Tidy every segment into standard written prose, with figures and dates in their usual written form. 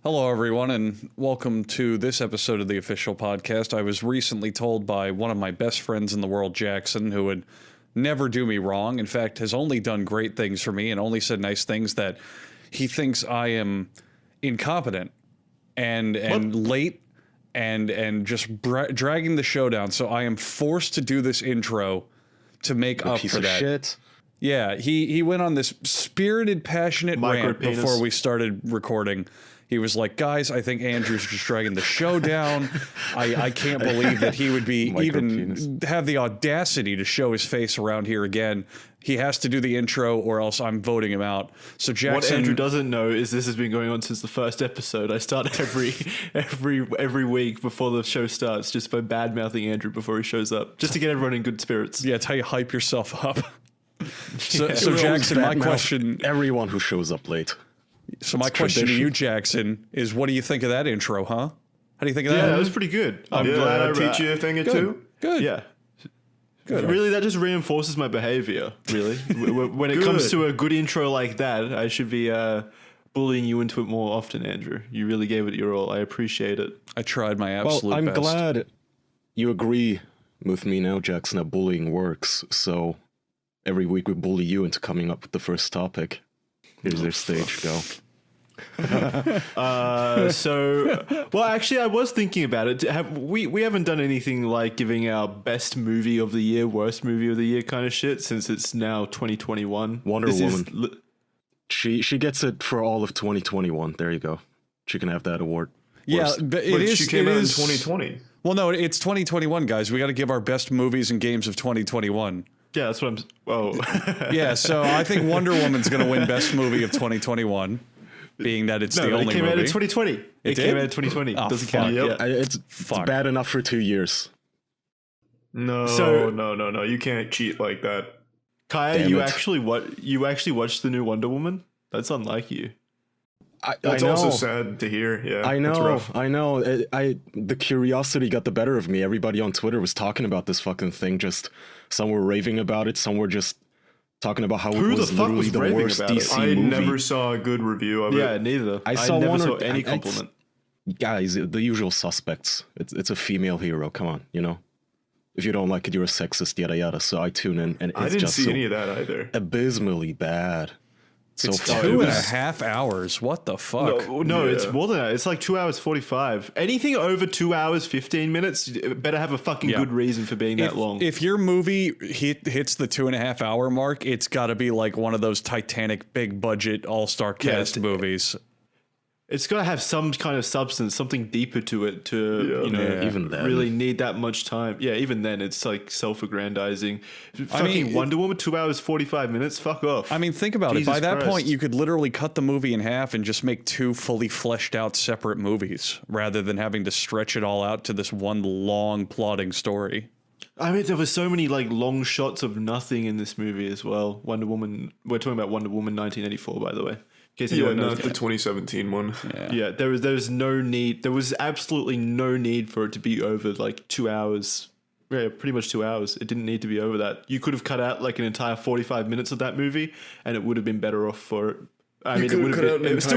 Hello, everyone, and welcome to this episode of the official podcast. I was recently told by one of my best friends in the world, Jackson, who would never do me wrong. In fact, has only done great things for me and only said nice things, that he thinks I am incompetent and late and just dragging the show down. So I am forced to do this intro to make up for that. Shit. Yeah, he went on this spirited, passionate rant before we started recording. He was like, guys, I think Andrew's just dragging the show down. I can't believe that he would be even have the audacity to show his face around here again. He has to do the intro or else I'm voting him out. So Jackson, what Andrew doesn't know is this has been going on since the first episode. I start every week before the show starts just by bad mouthing Andrew before he shows up, just to get everyone in good spirits. Yeah, it's how you hype yourself up. So Jackson, my question: everyone who shows up late. So my question to you, Jackson, is what do you think of that intro, huh? How do you think of that? Yeah, that was pretty good. I'm glad I teach you a thing or two. Good. Yeah. Good. Really, that just reinforces my behavior, really. When it comes to a good intro like that, I should be bullying you into it more often, Andrew. You really gave it your all. I appreciate it. I tried my absolute best. best. I'm glad you agree with me now, Jackson, that bullying works. So every week we bully you into coming up with the first topic. Here's their stage, go. Well, actually, I was thinking about it. We haven't done anything like giving our best movie of the year, worst movie of the year kind of shit since it's now 2021. Wonder Woman. She gets it for all of 2021. There you go. She can have that award. Yeah, but she came out in 2020. Well, no, it's 2021, guys. We got to give our best movies and games of 2021. Yeah, that's what I'm. Oh, yeah. So I think Wonder Woman's going to win best movie of 2021, being that it's the only movie. It came out in 2020. It came out in 2020. Oh, doesn't count. Yep. Yeah. It's bad enough for 2 years. No. You can't cheat like that. Kaya, you actually watched the new Wonder Woman? That's unlike you. That's also sad to hear. Yeah, I know. It's rough. I know. The curiosity got the better of me. Everybody on Twitter was talking about this fucking thing. Just some were raving about it. Some were just talking about how it was literally the worst DC I movie. never saw a good review of it. Yeah, neither. I saw never one saw or any compliment. Guys, the usual suspects. It's a female hero. Come on, you know. If you don't like it, you're a sexist. Yada yada. So I tune in, and it's I didn't just see so any of that either. abysmally bad. It's 2.5 hours. What the fuck? No, it's more than that. It's like 2 hours 45. Anything over 2 hours 15 minutes better have a fucking good reason for being that long. If your movie hits the 2.5 hour mark, it's got to be like one of those Titanic big budget all-star cast movies. It's got to have some kind of substance, something deeper to it to, even then. really need that much time. Yeah, even then, it's like self-aggrandizing. Wonder Woman, 2 hours, 45 minutes, fuck off. I mean, think about Jesus it. By that Christ. point, you could literally cut the movie in half and just make two fully fleshed out separate movies rather than having to stretch it all out to this one long plodding story. I mean, there were so many like long shots of nothing in this movie as well. Wonder Woman, we're talking about Wonder Woman 1984, by the way. Yeah, not the 2017 one. Yeah, there was no need. There was absolutely no need for it to be over like 2 hours. Yeah, pretty much 2 hours. It didn't need to be over that. You could have cut out like an entire 45 minutes of that movie, and it would have been better off for it. It still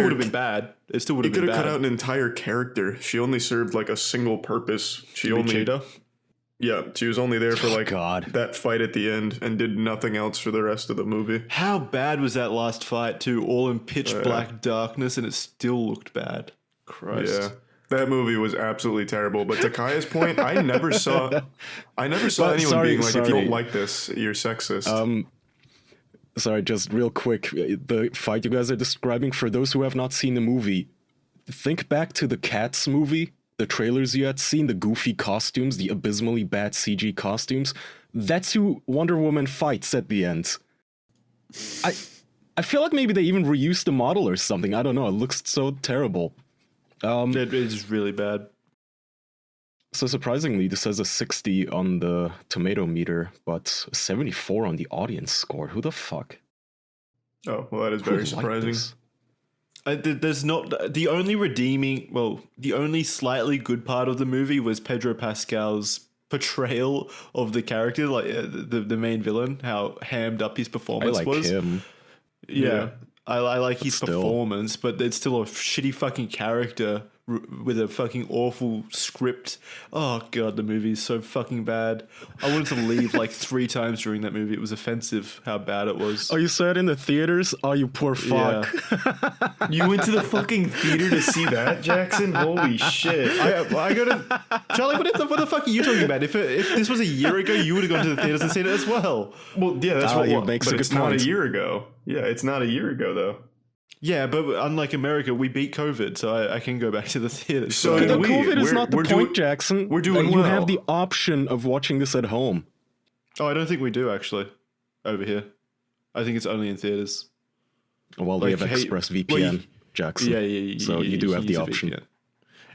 would have been bad. It still would have been bad. You could have cut out an entire character. She only served like a single purpose. She was only there for like that fight at the end and did nothing else for the rest of the movie. How bad was that last fight too? All in pitch black darkness, and it still looked bad. Christ. Yeah. That movie was absolutely terrible. But to Kaya's point, I never saw anyone being like, if you don't like this, you're sexist. Sorry, just real quick. The fight you guys are describing, for those who have not seen the movie, think back to the Cats movie. The trailers you had seen, the goofy costumes, the abysmally bad CG costumes. That's who Wonder Woman fights at the end. I feel like maybe they even reused the model or something. I don't know. It looks so terrible. It is really bad. So surprisingly, this has a 60 on the tomato meter, but a 74 on the audience score. Who the fuck? Oh, well, that is very surprising. There's not the only slightly good part of the movie was Pedro Pascal's portrayal of the character, like the main villain, how hammed up his performance was. I like him. Yeah. I like his still. performance, but it's still a shitty fucking character with a fucking awful script. Oh god, the movie is so fucking bad. I wanted to leave like 3 times during that movie. It was offensive how bad it was. Oh, you saw it in the theaters? Oh, you poor fuck. Yeah. You went to the fucking theater to see that, Jackson? Holy shit! I go to Charlie. What the fuck are you talking about? If this was a year ago, you would have gone to the theaters and seen it as well. Well, yeah, that's what you makes but a good it's not point. a year ago. Yeah, it's not a year ago though. Yeah, but unlike America, we beat COVID, so I can go back to the theaters. So The do we. COVID is We're- not the we're point, doing- Jackson. we're doing You well. have the option of watching this at home. Oh, I don't think we do actually. Over here, I think it's only in theaters. Well, we Like, have hey, ExpressVPN, well, you- Jackson. Yeah. So you do have the use a option. VPN.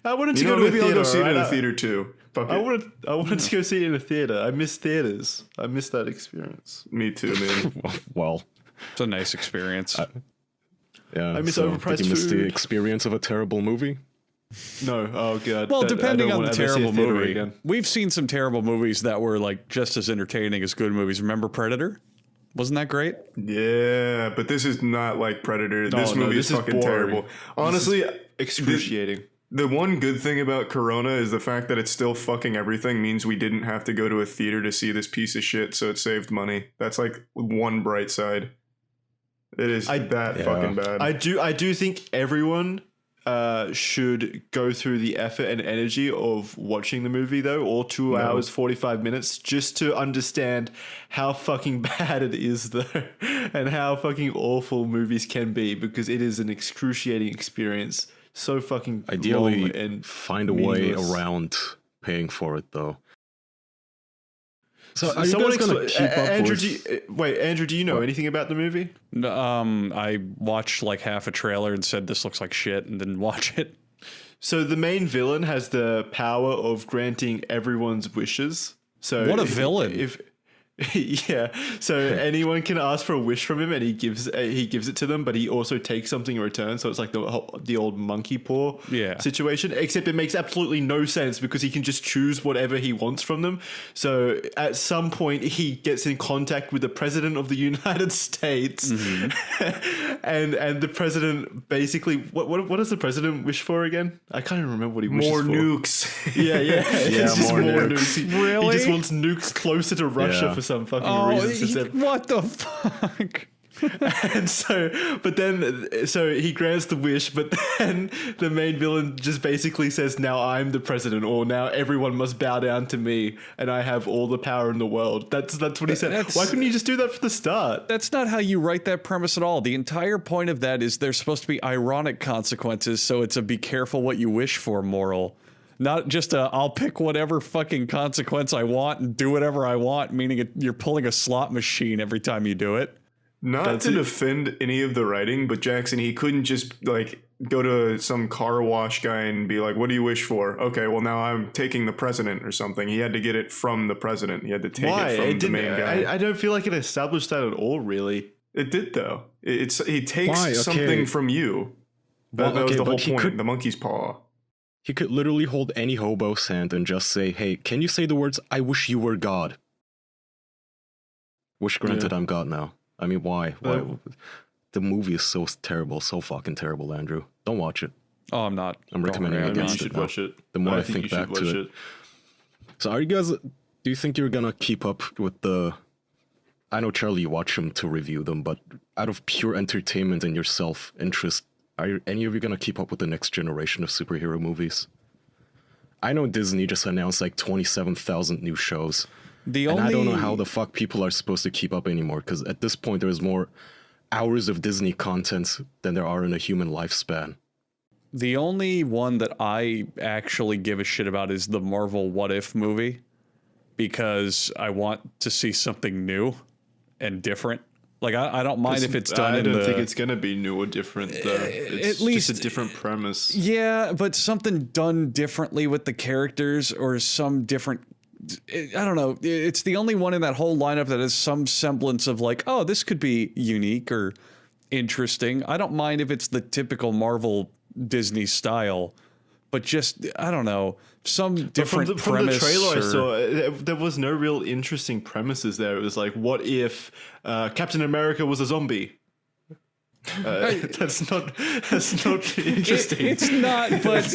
I wanted to You know, go to a maybe I'll theater. go see it in right? the theater too. Fuck I it. wanted to go see it in a theater. I miss theaters. I miss that experience. Me too, man. Well, It's a nice experience. yeah. I miss so overpriced did you miss the food. experience of a terrible movie? No, oh god. Well, I depending don't on the wanna ever see a terrible theater movie, again. we've seen some terrible movies that were like just as entertaining as good movies. Remember Predator? Wasn't that great? Yeah, but this is not like Predator. This no, movie this is is fucking boring. terrible. Honestly, Excruciating. the one good thing about Corona is the fact that it's still fucking everything means we didn't have to go to a theater to see this piece of shit, so it saved money. That's like one bright side. It is fucking bad. I do think everyone should go through the effort and energy of watching the movie though, or 2 hours 45 minutes, just to understand how fucking bad it is though, and how fucking awful movies can be, because it is an excruciating experience. So fucking Ideally, long and find a way meaningless. around paying for it, though. So are you Someone guys gonna keep up Andrew, with... Andrew, do you know anything about the movie? I watched like half a trailer and said this looks like shit and didn't watch it. So the main villain has the power of granting everyone's wishes. So What a villain. Yeah, so anyone can ask for a wish from him, and he gives it to them, but he also takes something in return. So it's like the old monkey paw situation, except it makes absolutely no sense because he can just choose whatever he wants from them. So at some point, he gets in contact with the president of the United States, and the president basically what does the president wish for again? I can't even remember what he wishes More for. nukes. Yeah, it's just more more nukes. nukes. He Really? just wants nukes closer to Russia Yeah. for some fucking reason. Since they're- What the fuck? and so he grants the wish, but then the main villain just basically says, now I'm the president, or now everyone must bow down to me, and I have all the power in the world. That's what he said. Why couldn't you just do that from the start? That's not how you write that premise at all. The entire point of that is there's supposed to be ironic consequences, so it's a be careful what you wish for moral. Not just a I'll pick whatever fucking consequence I want and do whatever I want, meaning you're pulling a slot machine every time you do it. Not to defend any of the writing, but Jackson, he couldn't just like go to some car wash guy and be like, what do you wish for? Okay, well now I'm taking the president or something. He had to get it from the president. He had to take Why? it from It the didn't. main guy. I don't feel like it established that at all, really. It did though. He takes Why? Okay. something from you. That Well, was okay, the whole but he point. could- The monkey's paw. He could literally hold any hobo's hand and just say, hey, can you say the words, I wish you were God? Wish granted, I'm God now. I mean, why? The movie is so terrible, so fucking terrible, Andrew. Don't watch it. Oh, I'm not. I'm recommending Don't worry, against you it should now. watch it. The more I think think you should back to watch it. So are you guys, do you think you're gonna keep up with the, I know Charlie, you watch them to review them, but out of pure entertainment and your self-interest, are any of you gonna keep up with the next generation of superhero movies? I know Disney just announced like 27,000 new shows. And I don't know how the fuck people are supposed to keep up anymore, because at this point there's more hours of Disney content than there are in a human lifespan. The only one that I actually give a shit about is the Marvel What If movie, because I want to see something new and different. Like, I don't mind if it's done I in don't the... think it's gonna be new or different though. It's at least just a different premise. Yeah, but something done differently with the characters, or some different... I don't know. It's the only one in that whole lineup that has some semblance of like, oh, this could be unique or interesting. I don't mind if it's the typical Marvel Disney style, but just, I don't know, some different From the premise. trailer I or- saw, there was no real interesting premises there. It was like, what if Captain America was a zombie? That's not interesting. It's not, but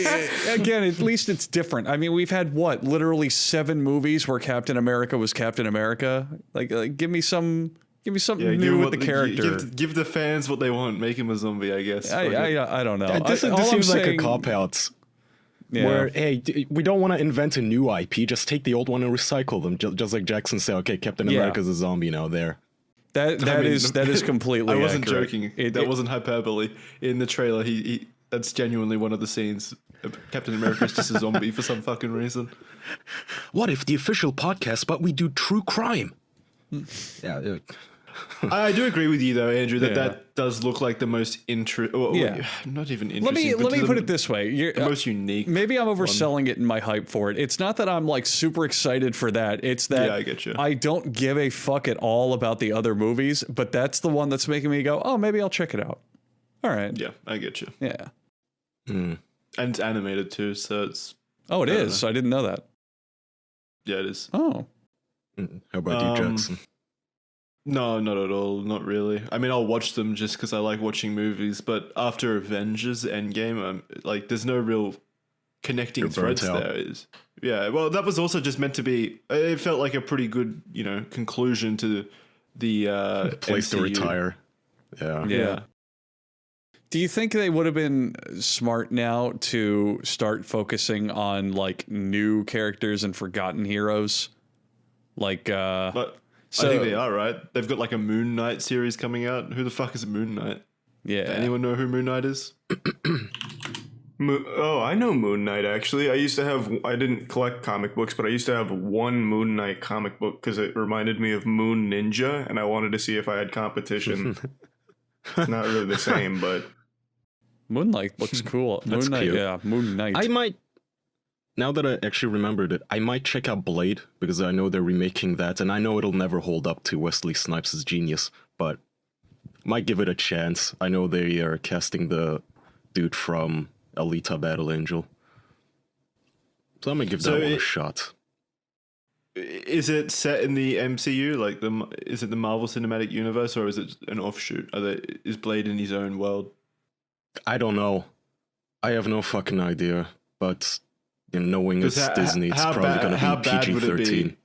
again, at least it's different. I mean, we've had what, literally 7 movies where Captain America was Captain America. Like give me something new with the character. Give the fans what they want. Make him a zombie, I guess. I don't know. This seems like a cop-out. Where, hey, we don't want to invent a new IP, just take the old one and recycle them. Just like Jackson said, okay, Captain America's a zombie now there. That is completely I wasn't accurate. joking. That wasn't hyperbole. In the trailer, he that's genuinely one of the scenes. Captain America is just a zombie for some fucking reason. What if the official podcast, but we do true crime? Yeah. I do agree with you though, Andrew, that Yeah. that does look like the most not even interesting. Let me put it this way. The most unique. Maybe I'm overselling it in my hype for it. It's not that I'm like super excited for that. It's that I get you. I don't give a fuck at all about the other movies, but that's the one that's making me go, oh, maybe I'll check it out. All right. Yeah, I get you. Yeah. And it's animated too, so it's Oh, it is. I didn't know that. yeah, it is. Oh. How about you, Jackson? No, not at all. Not really. I mean, I'll watch them just because I like watching movies. But after Avengers Endgame, like, there's no real connecting You're burnt threads out. there. Yeah. Well, that was also just meant to be. It felt like a pretty good, conclusion to the Place to MCU. retire. Yeah. Yeah. Do you think they would have been smart now to start focusing on like new characters and forgotten heroes? Like, But So- I think they are, right? They've got like a Moon Knight series coming out. Who the fuck is Moon Knight? yeah. Anyone know who Moon Knight is? I know Moon Knight actually. I didn't collect comic books, but I used to have one Moon Knight comic book because it reminded me of Moon Ninja, and I wanted to see if I had competition. Not really the same, but Moonlight looks cool. That's Moon Knight, cute. yeah. Moon Knight. I might, now that I actually remembered it, I might check out Blade because I know they're remaking that, and I know it'll never hold up to Wesley Snipes' genius, but might give it a chance. I know they are casting the dude from Alita Battle Angel, so I'm gonna give that one a shot. Is it set in the MCU? Like is it the Marvel Cinematic Universe, or is it an offshoot? Is Blade in his own world? I don't know. I have no fucking idea, but knowing it's Disney, it's probably gonna be PG-13.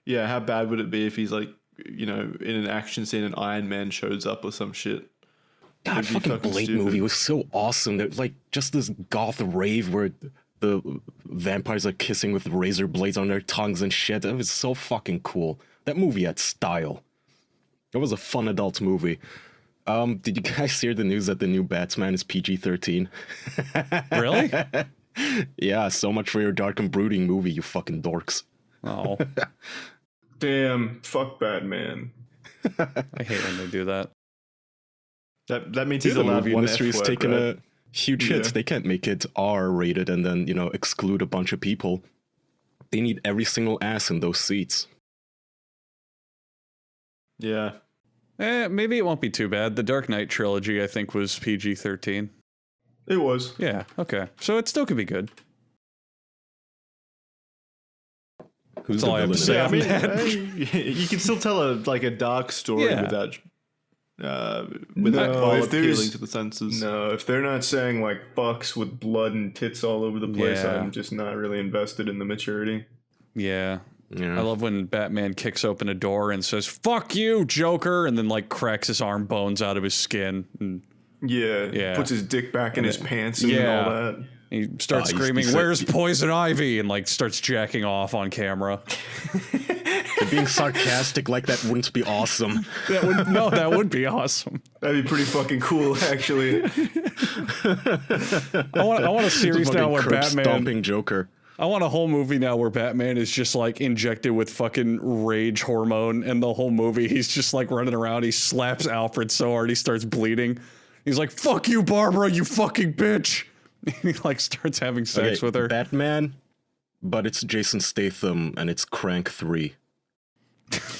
Yeah, how bad would it be if he's like, in an action scene and Iron Man shows up or some shit? God, It'd be fucking fucking Blade stupid. movie was so awesome. There's like just this goth rave where the vampires are kissing with razor blades on their tongues and shit. It was so fucking cool. That movie had style. It was a fun adult movie. Did you guys hear the news that the new Batman is PG-13? Really? Yeah, so much for your dark and brooding movie, you fucking dorks. Oh, damn, fuck Batman. I hate when they do that. That means Dude, he's the allowed movie one industry is F-word, taking right? a huge hit. Yeah. They can't make it R-rated and then, exclude a bunch of people. They need every single ass in those seats. Yeah. Maybe it won't be too bad. The Dark Knight trilogy, I think, was PG-13. It was. Yeah, okay. So it still could be good. Who's That's all I have to say. Yeah, I on mean, that. you can still tell a dark story Yeah. without No, while if there's- appealing to the senses. No, if they're not saying like fucks with blood and tits all over the place, Yeah. I'm just not really invested in the maturity. Yeah. Yeah. I love when Batman kicks open a door and says, "Fuck you, Joker," and then like cracks his arm bones out of his skin. And Yeah, puts his dick back in his pants and Yeah. all that. he starts he's- screaming, he's- "Where's Poison Ivy?" and like starts jacking off on camera. Being sarcastic like that wouldn't be awesome. That would be awesome. That'd be pretty fucking cool, actually. I want a series now where Fucking curb Batman. stomping Joker. I want a whole movie now where Batman is just like injected with fucking rage hormone, and the whole movie he's just like running around. He slaps Alfred so hard he starts bleeding. He's like, "Fuck you, Barbara, you fucking bitch." He like starts having sex with her. Batman, but it's Jason Statham and it's Crank 3.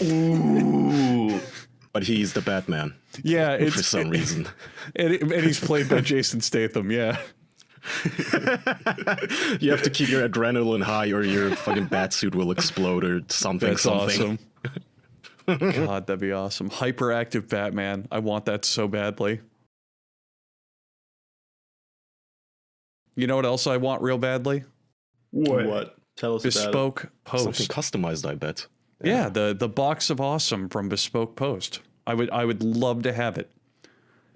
Ooh. But he's the Batman Yeah, it's for some reason. and he's played by Jason Statham. Yeah, You have to keep your adrenaline high or your fucking batsuit will explode or something. that's something. awesome. God, that'd be awesome. Hyperactive Batman. I want that so badly. You know what else I want real badly? What? Tell us about Bespoke Something Post. customized, I bet. Yeah, the box of awesome from Bespoke Post. I would love to have it.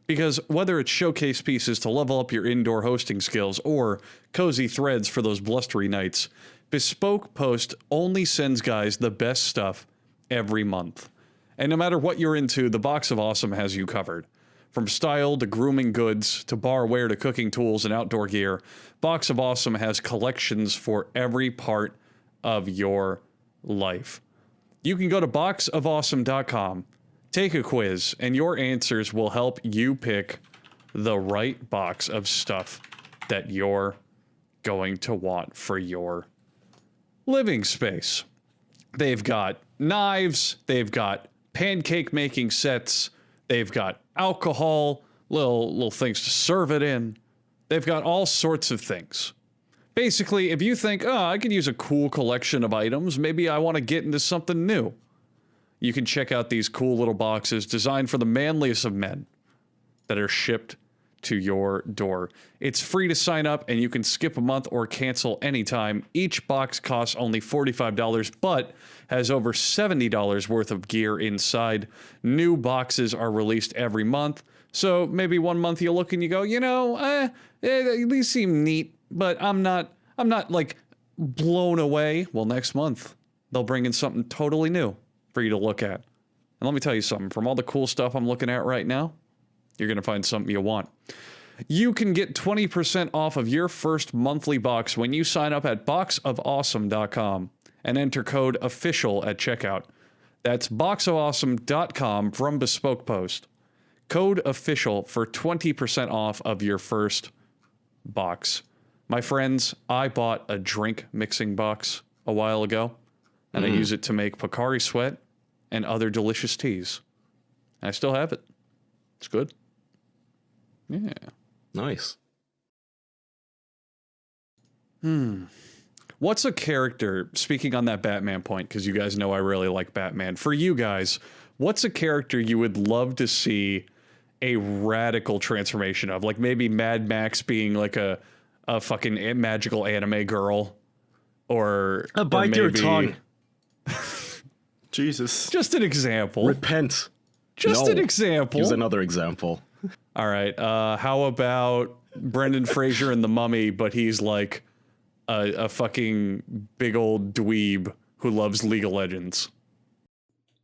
Because whether it's showcase pieces to level up your indoor hosting skills or cozy threads for those blustery nights, Bespoke Post only sends guys the best stuff every month. And no matter what you're into, the box of awesome has you covered. From style to grooming goods to barware to cooking tools and outdoor gear, Box of Awesome has collections for every part of your life. You can go to boxofawesome.com, take a quiz, and your answers will help you pick the right box of stuff that you're going to want for your living space. They've got knives, they've got pancake making sets, they've got alcohol, little things to serve it in. They've got all sorts of things. Basically, if you think, oh, I could use a cool collection of items, maybe I want to get into something new, you can check out these cool little boxes designed for the manliest of men that are shipped to your door. It's free to sign up, and you can skip a month or cancel anytime. Each box costs only $45, but has over $70 worth of gear inside. New boxes are released every month, so maybe one month you look and you go, these seem neat, but I'm not like blown away. Well, next month they'll bring in something totally new for you to look at. And let me tell you something, from all the cool stuff I'm looking at right now, you're going to find something you want. You can get 20% off of your first monthly box when you sign up at boxofawesome.com and enter code OFFICIAL at checkout. That's boxofawesome.com from Bespoke Post. Code OFFICIAL for 20% off of your first box. My friends, I bought a drink mixing box a while ago, and I use it to make Pocari Sweat and other delicious teas. I still have it. It's good. Yeah. Nice. What's a character, speaking on that Batman point, because you guys know I really like Batman. For you guys, what's a character you would love to see a radical transformation of? Like maybe Mad Max being like a fucking magical anime girl, or Bite your maybe- tongue. Jesus. Just an example. Repent. Just No. an example. Use another example. All right. How about Brendan Fraser in The Mummy, but he's like a fucking big old dweeb who loves League of Legends?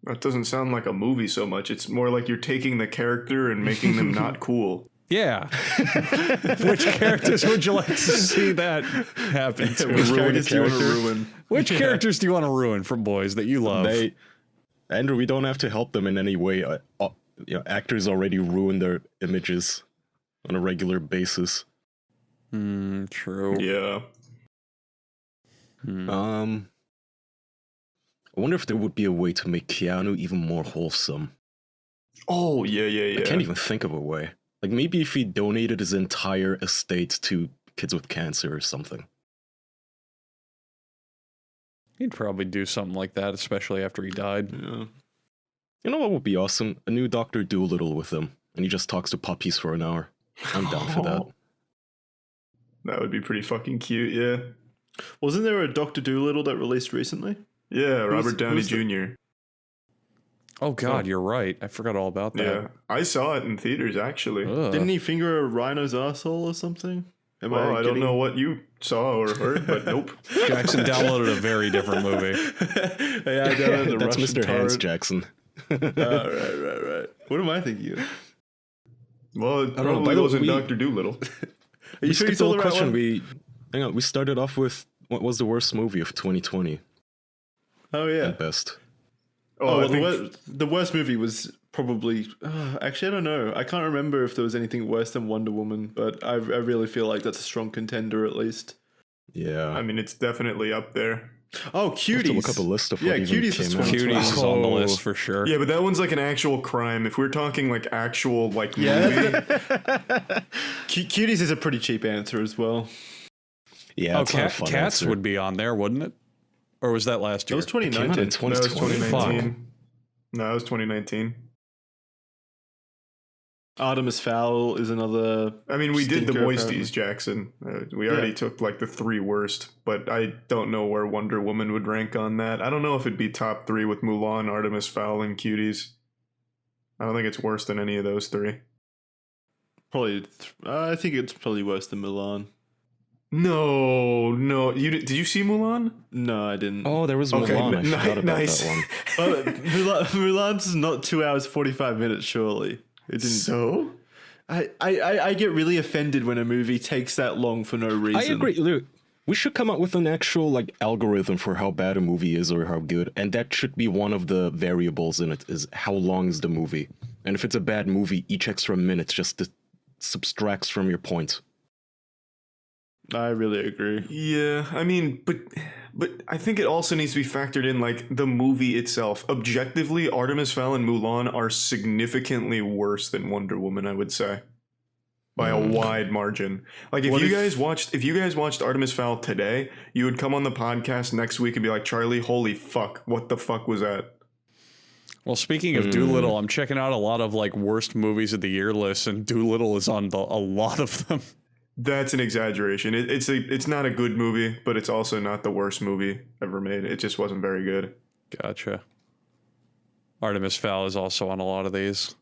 That doesn't sound like a movie so much. It's more like you're taking the character and making them not cool. Yeah. Which characters would you like to see that happen to? Which Ruin a characters do you want to character. ruin? Which characters do you want to ruin from boys that you love? Andrew, we don't have to help them in any way. Actors already ruin their images on a regular basis. True. Yeah. I wonder if there would be a way to make Keanu even more wholesome. Oh, yeah. I can't even think of a way. Like maybe if he donated his entire estate to kids with cancer or something. He'd probably do something like that, especially after he died. Yeah. You know what would be awesome? A new Dr. Doolittle with him, and he just talks to puppies for an hour. I'm down for that. That would be pretty fucking cute, yeah. Wasn't there a Dr. Dolittle that released recently? Yeah, Robert Downey who's the- Jr. Oh God, you're right. I forgot all about that. Yeah, I saw it in theaters, actually. Ugh. Didn't he finger a rhino's asshole or something? Well, I don't know what you saw or heard, but nope. Jackson downloaded a very different movie. Yeah, I downloaded the That's Russian Mr. Hans torrent. Jackson. Right. What am I thinking of? Well, it know, probably by the way, wasn't we- Dr. Doolittle. Are you sure you skipped saw the the right question. one? We started off with what was the worst movie of 2020 Oh yeah. at best. Oh, I well, think the worst movie was probably. Actually, I don't know. I can't remember if there was anything worse than Wonder Woman, but I really feel like that's a strong contender at least. Yeah. I mean, it's definitely up there. Oh, I have Cuties. to look up a list of Yeah, what even Cuties is came out. 2020. Cuties is on the Oh. list for sure. Yeah, but that one's like an actual crime. If we're talking like actual like Yeah, movie, Cuties is a pretty cheap answer as well. Yeah, Oh, it's not a fun Cats answer. would be on there, wouldn't it? Or was that last That year? was It came out 2019. in no, it was 2020. 2019. No, it was 2019. Artemis Fowl is another. I mean, we did the stinker, moisties, Jackson. We already took like the 3 worst, but I don't know where Wonder Woman would rank on that. I don't know if it'd be top 3 with Mulan, Artemis Fowl, and Cuties. I don't think it's worse than any of those 3. Probably. I think it's probably worse than Mulan. No. Did you see Mulan? No, I didn't. Oh, there was Mulan. I forgot about nice. that one. Mulan's not 2 hours 45 minutes. Surely it didn't. So? I get really offended when a movie takes that long for no reason. I agree. Look, we should come up with an actual like algorithm for how bad a movie is or how good, and that should be one of the variables in it. Is how long is the movie? And if it's a bad movie, each extra minute just subtracts from your points. I really agree. Yeah, I mean, but I think it also needs to be factored in, like, the movie itself. Objectively, Artemis Fowl and Mulan are significantly worse than Wonder Woman, I would say, by a wide margin. Like, if you guys watched Artemis Fowl today, you would come on the podcast next week and be like, Charlie, holy fuck, what the fuck was that? Well, speaking of Doolittle, I'm checking out a lot of like worst movies of the year lists, and Doolittle is on a lot of them. That's an exaggeration. It's not a good movie, but it's also not the worst movie ever made. It just wasn't very good. Gotcha. Artemis Fowl is also on a lot of these.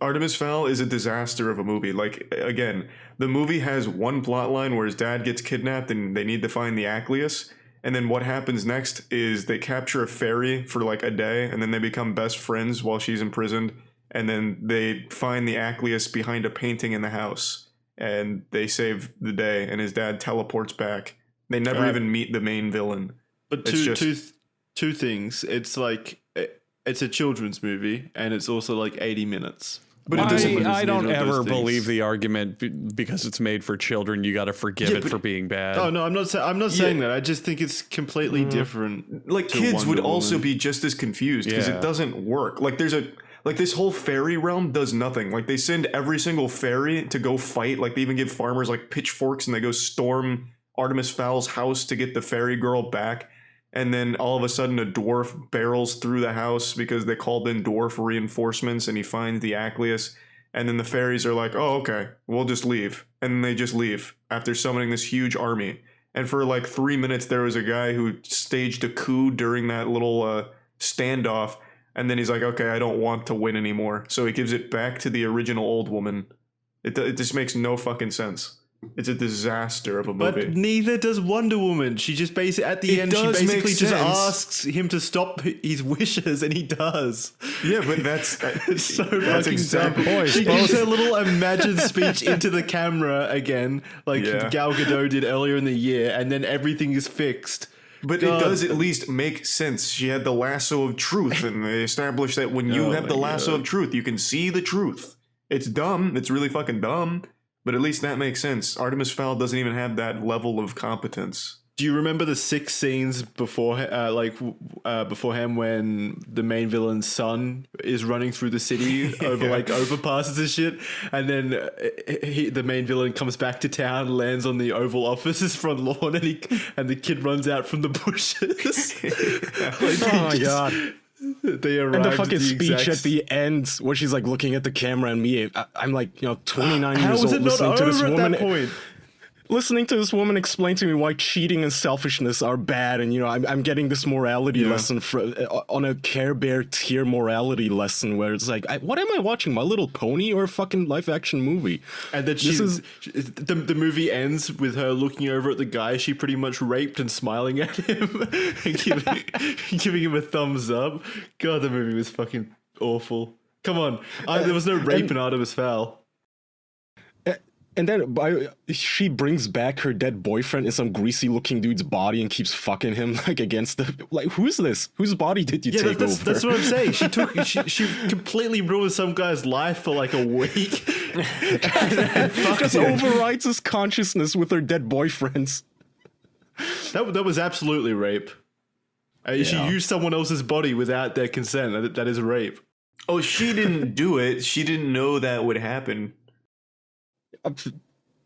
Artemis Fowl is a disaster of a movie. Like, again, the movie has one plot line where his dad gets kidnapped and they need to find the Acleus. And then what happens next is they capture a fairy for like a day, and then they become best friends while she's imprisoned. And then they find the Acleus behind a painting in the house. And they save the day, and his dad teleports back. They never even meet the main villain. But two things. It's like it's a children's movie, and it's also like 80 minutes. But it doesn't. I don't neither of ever those things. believe the argument because it's made for children. You got to forgive it for being bad. Oh no, I'm not saying that. I just think it's completely different. Like, to kids would Wonder also Woman. be just as confused because Yeah. it doesn't work. Like, this whole fairy realm does nothing. Like, they send every single fairy to go fight. Like, they even give farmers like pitchforks and they go storm Artemis Fowl's house to get the fairy girl back. And then all of a sudden a dwarf barrels through the house because they called in dwarf reinforcements, and he finds the Acleus. And then the fairies are like, oh, okay, we'll just leave. And then they just leave after summoning this huge army. And for like 3 minutes, there was a guy who staged a coup during that little standoff. And then he's like, okay, I don't want to win anymore. So he gives it back to the original old woman. It just makes no fucking sense. It's a disaster of a movie. But neither does Wonder Woman. She just basically at the It end she does basically make just sense. asks him to stop his wishes, and he does. Yeah, but that's It's so that's fucking exactly. dumb. She gives her little imagined speech into the camera again, like Yeah. Gal Gadot did earlier in the year, and then everything is fixed. But God. it does at least make sense. She had the lasso of truth, and they established that when you Oh have the my lasso God. of truth, you can see the truth. It's dumb. It's really fucking dumb. But at least that makes sense. Artemis Fowl doesn't even have that level of competence. Do you remember the 6 scenes beforehand when the main villain's son is running through the city over like overpasses and shit, and then the main villain comes back to town, lands on the Oval Office's front lawn, and the kid runs out from the bushes. Oh my god. They arrived And the at fucking speech exact- at the end where she's like looking at the camera and me, I'm like, 29 How years was old it not listening to this over at woman. that point? Listening to this woman explain to me why cheating and selfishness are bad, and I'm getting this morality lesson on a Care Bear tier morality lesson where it's like, what am I watching? My Little Pony or a fucking live action movie? And then the movie ends with her looking over at the guy she pretty much raped and smiling at him and giving him a thumbs up. God, the movie was fucking awful. Come on, there was no rape in Artemis Fowl. And then she brings back her dead boyfriend in some greasy looking dude's body and keeps fucking him like against the who's this? Whose body did you take over? That's what I'm saying. She completely ruined some guy's life for like a week. and just overrides his consciousness with her dead boyfriends. That was absolutely rape. She used someone else's body without their consent. That is rape. Oh, she didn't do it. She didn't know that would happen.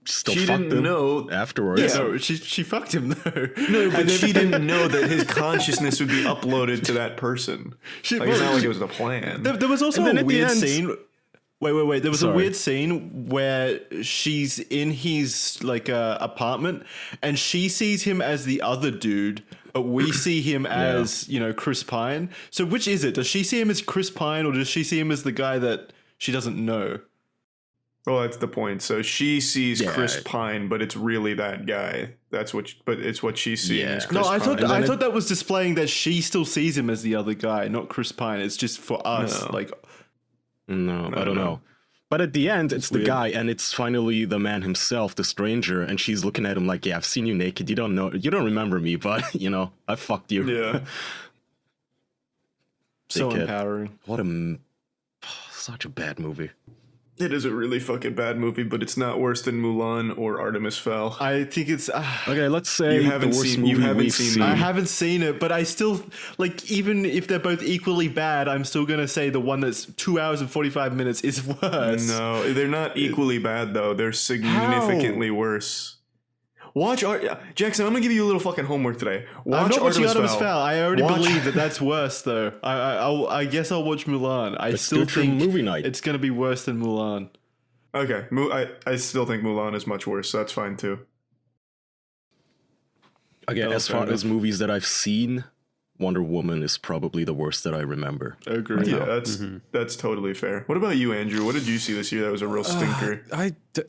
Still She fucked didn't him know afterwards. Yeah, no, she fucked him though. No, but she didn't know that his consciousness would be uploaded to that person. Like, it's not like it was the plan. There was also And then a at the weird end- scene. Wait. There was a Sorry. weird scene where she's in his like apartment, and she sees him as the other dude, but we see him as Chris Pine. So which is it? Does she see him as Chris Pine, or does she see him as the guy that she doesn't know? Well, that's the point. So she sees Yeah. Chris Pine, but it's really that guy. But it's what she's seeing. Yeah. Is Chris No, I thought Pine. I thought that was displaying that she still sees him as the other guy, not Chris Pine. It's just for us, No. like. No, I don't no. know. But at the end, it's the weird. guy, and it's finally the man himself, the stranger, and she's looking at him like, "Yeah, I've seen you naked. You don't remember me, but I fucked you." Yeah. So Dickhead. empowering. Such a bad movie. It is a really fucking bad movie, but it's not worse than Mulan or Artemis Fowl. I think it's. Okay, let's say You the haven't worst seen- movie you haven't we've seen seen. I haven't seen it, but I still like. Even if they're both equally bad, I'm still gonna say the one that's 2 hours and 45 minutes is worse. No, they're not equally bad though. They're significantly worse. Watch Jackson. I'm gonna give you a little fucking homework today. Watch I'm not watching Artemis Fowl. Fowl. I already Watch- believe that that's worse, though. I guess I'll watch Mulan. I Let's still do it for think movie night. it's gonna be worse than Mulan. Okay, I still think Mulan is much worse. So that's fine too. Okay, No, as fair far enough. as movies that I've seen, Wonder Woman is probably the worst that I remember. Agree. Yeah, that's totally fair. What about you, Andrew? What did you see this year that was a real stinker?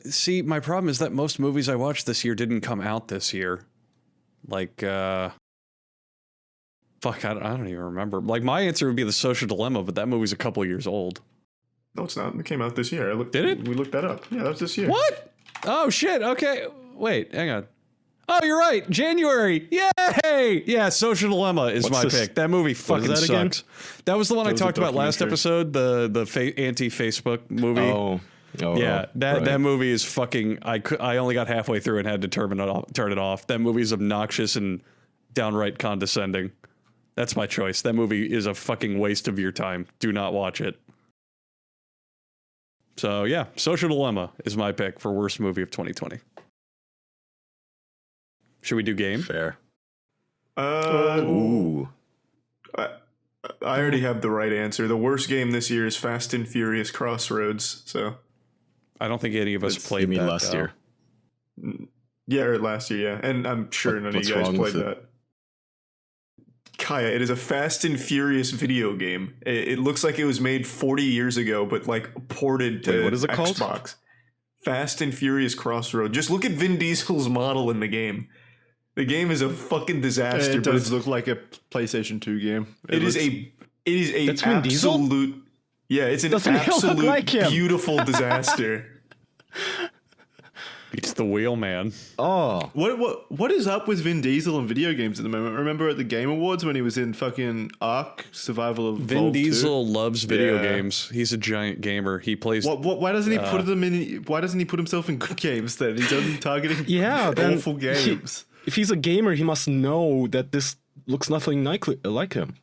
See, my problem is that most movies I watched this year didn't come out this year. Like, fuck, I don't even remember. Like, my answer would be The Social Dilemma, but that movie's a couple years old. No, it's not. It came out this year. Did it? We looked that up. Yeah, that was this year. What? Oh, shit. Okay. Wait, hang on. Oh, you're right. January. Yay! Yeah, Social Dilemma is What's my this- pick. That movie fucking that again? sucks. That was the one I was a talked about last documentary. episode, the anti-Facebook movie. Oh, Yeah, right. that movie is fucking. I only got halfway through and had to turn it off. That movie is obnoxious and downright condescending. That's my choice. That movie is a fucking waste of your time. Do not watch it. So yeah, Social Dilemma is my pick for worst movie of 2020. Should we do game? Fair. Uh, Ooh. I already have the right answer. The worst game this year is Fast and Furious Crossroads. So I don't think any of us played You mean that. last though. year? yeah, or last year, yeah, and I'm sure none of what's you guys wrong played with it? that. Kaya, it is a Fast and Furious video game. It looks like it was made 40 years ago, but like ported to Wait, what is it called? Xbox. Fast and Furious Crossroad. Just look at Vin Diesel's model in the game. The game is a fucking disaster. It but does look like a PlayStation 2 game. It is a That's Vin Diesel? absolute. Yeah, it's an Doesn't he look absolute like him? beautiful disaster. It's the wheel man. Oh, What is up with Vin Diesel and video games at the moment? Remember at the Game Awards when he was in fucking Ark Survival of Vin Evolved 2? Diesel loves video Yeah. games. He's a giant gamer. He plays. Why doesn't he put them in? Why doesn't he put himself in good games then? He's only targeting yeah. Then awful games. if he's a gamer, he must know that this looks nothing like him.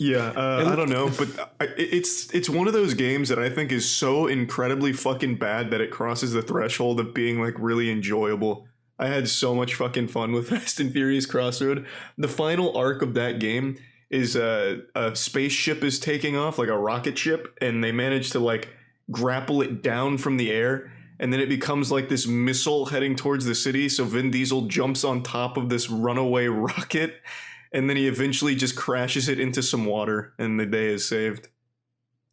Yeah, I don't know, but it's one of those games that I think is so incredibly fucking bad that it crosses the threshold of being like really enjoyable. I had so much fucking fun with Fast and Furious Crossroad. The final arc of that game is a spaceship is taking off, like a rocket ship, and they manage to like grapple it down from the air, and then it becomes like this missile heading towards the city. So Vin Diesel jumps on top of this runaway rocket, and then he eventually just crashes it into some water, and the day is saved.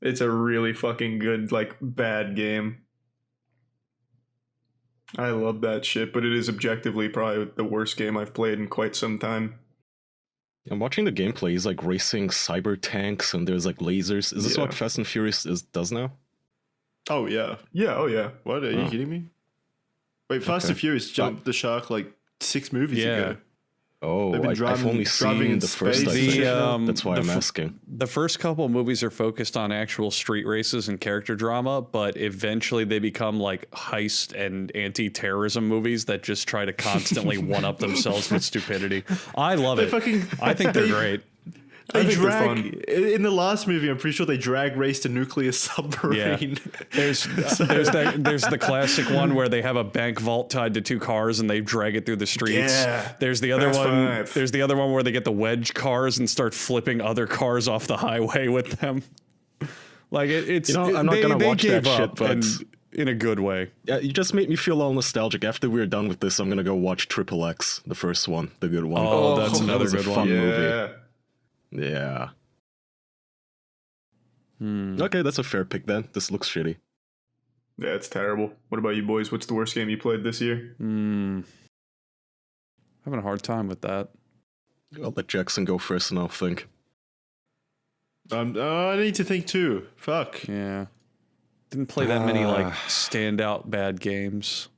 It's a really fucking good, like, bad game. I love that shit, but it is objectively probably the worst game I've played in quite some time. I'm watching the gameplay. He's like racing cyber tanks, and there's like lasers. Is this Yeah. what Fast and Furious does now? Oh yeah. Yeah, oh yeah. What are you kidding me? Wait, Fast and Furious jumped the shark like 6 movies Yeah. ago. Oh, They've been I've driving only in seen the first. I space. think. That's why the I'm f- asking. The first couple of movies are focused on actual street races and character drama, but eventually they become like heist and anti-terrorism movies that just try to constantly one-up themselves with stupidity. I love it. I think they're great. They think they're drag fun. in the last movie. I'm pretty sure they drag raced a nuclear submarine. There's the classic one where they have a bank vault tied to 2 cars and they drag it through the streets. Yeah. There's the other Fast one. Five. There's the other one where they get the wedge cars and start flipping other cars off the highway with them. Like it's You know, I'm not gonna watch that gave shit, up, but- and in a good way. Yeah, you just made me feel all nostalgic. After we're done with this, I'm gonna go watch Triple X, the first one, the good one. Oh, that's that another was a good fun one. movie. Yeah. Hmm. Okay, that's a fair pick then. This looks shitty. Yeah, it's terrible. What about you boys? What's the worst game you played this year? Having a hard time with that. I'll let Jackson go first and I'll think. I need to think too. Fuck. Yeah. Didn't play that many like standout bad games.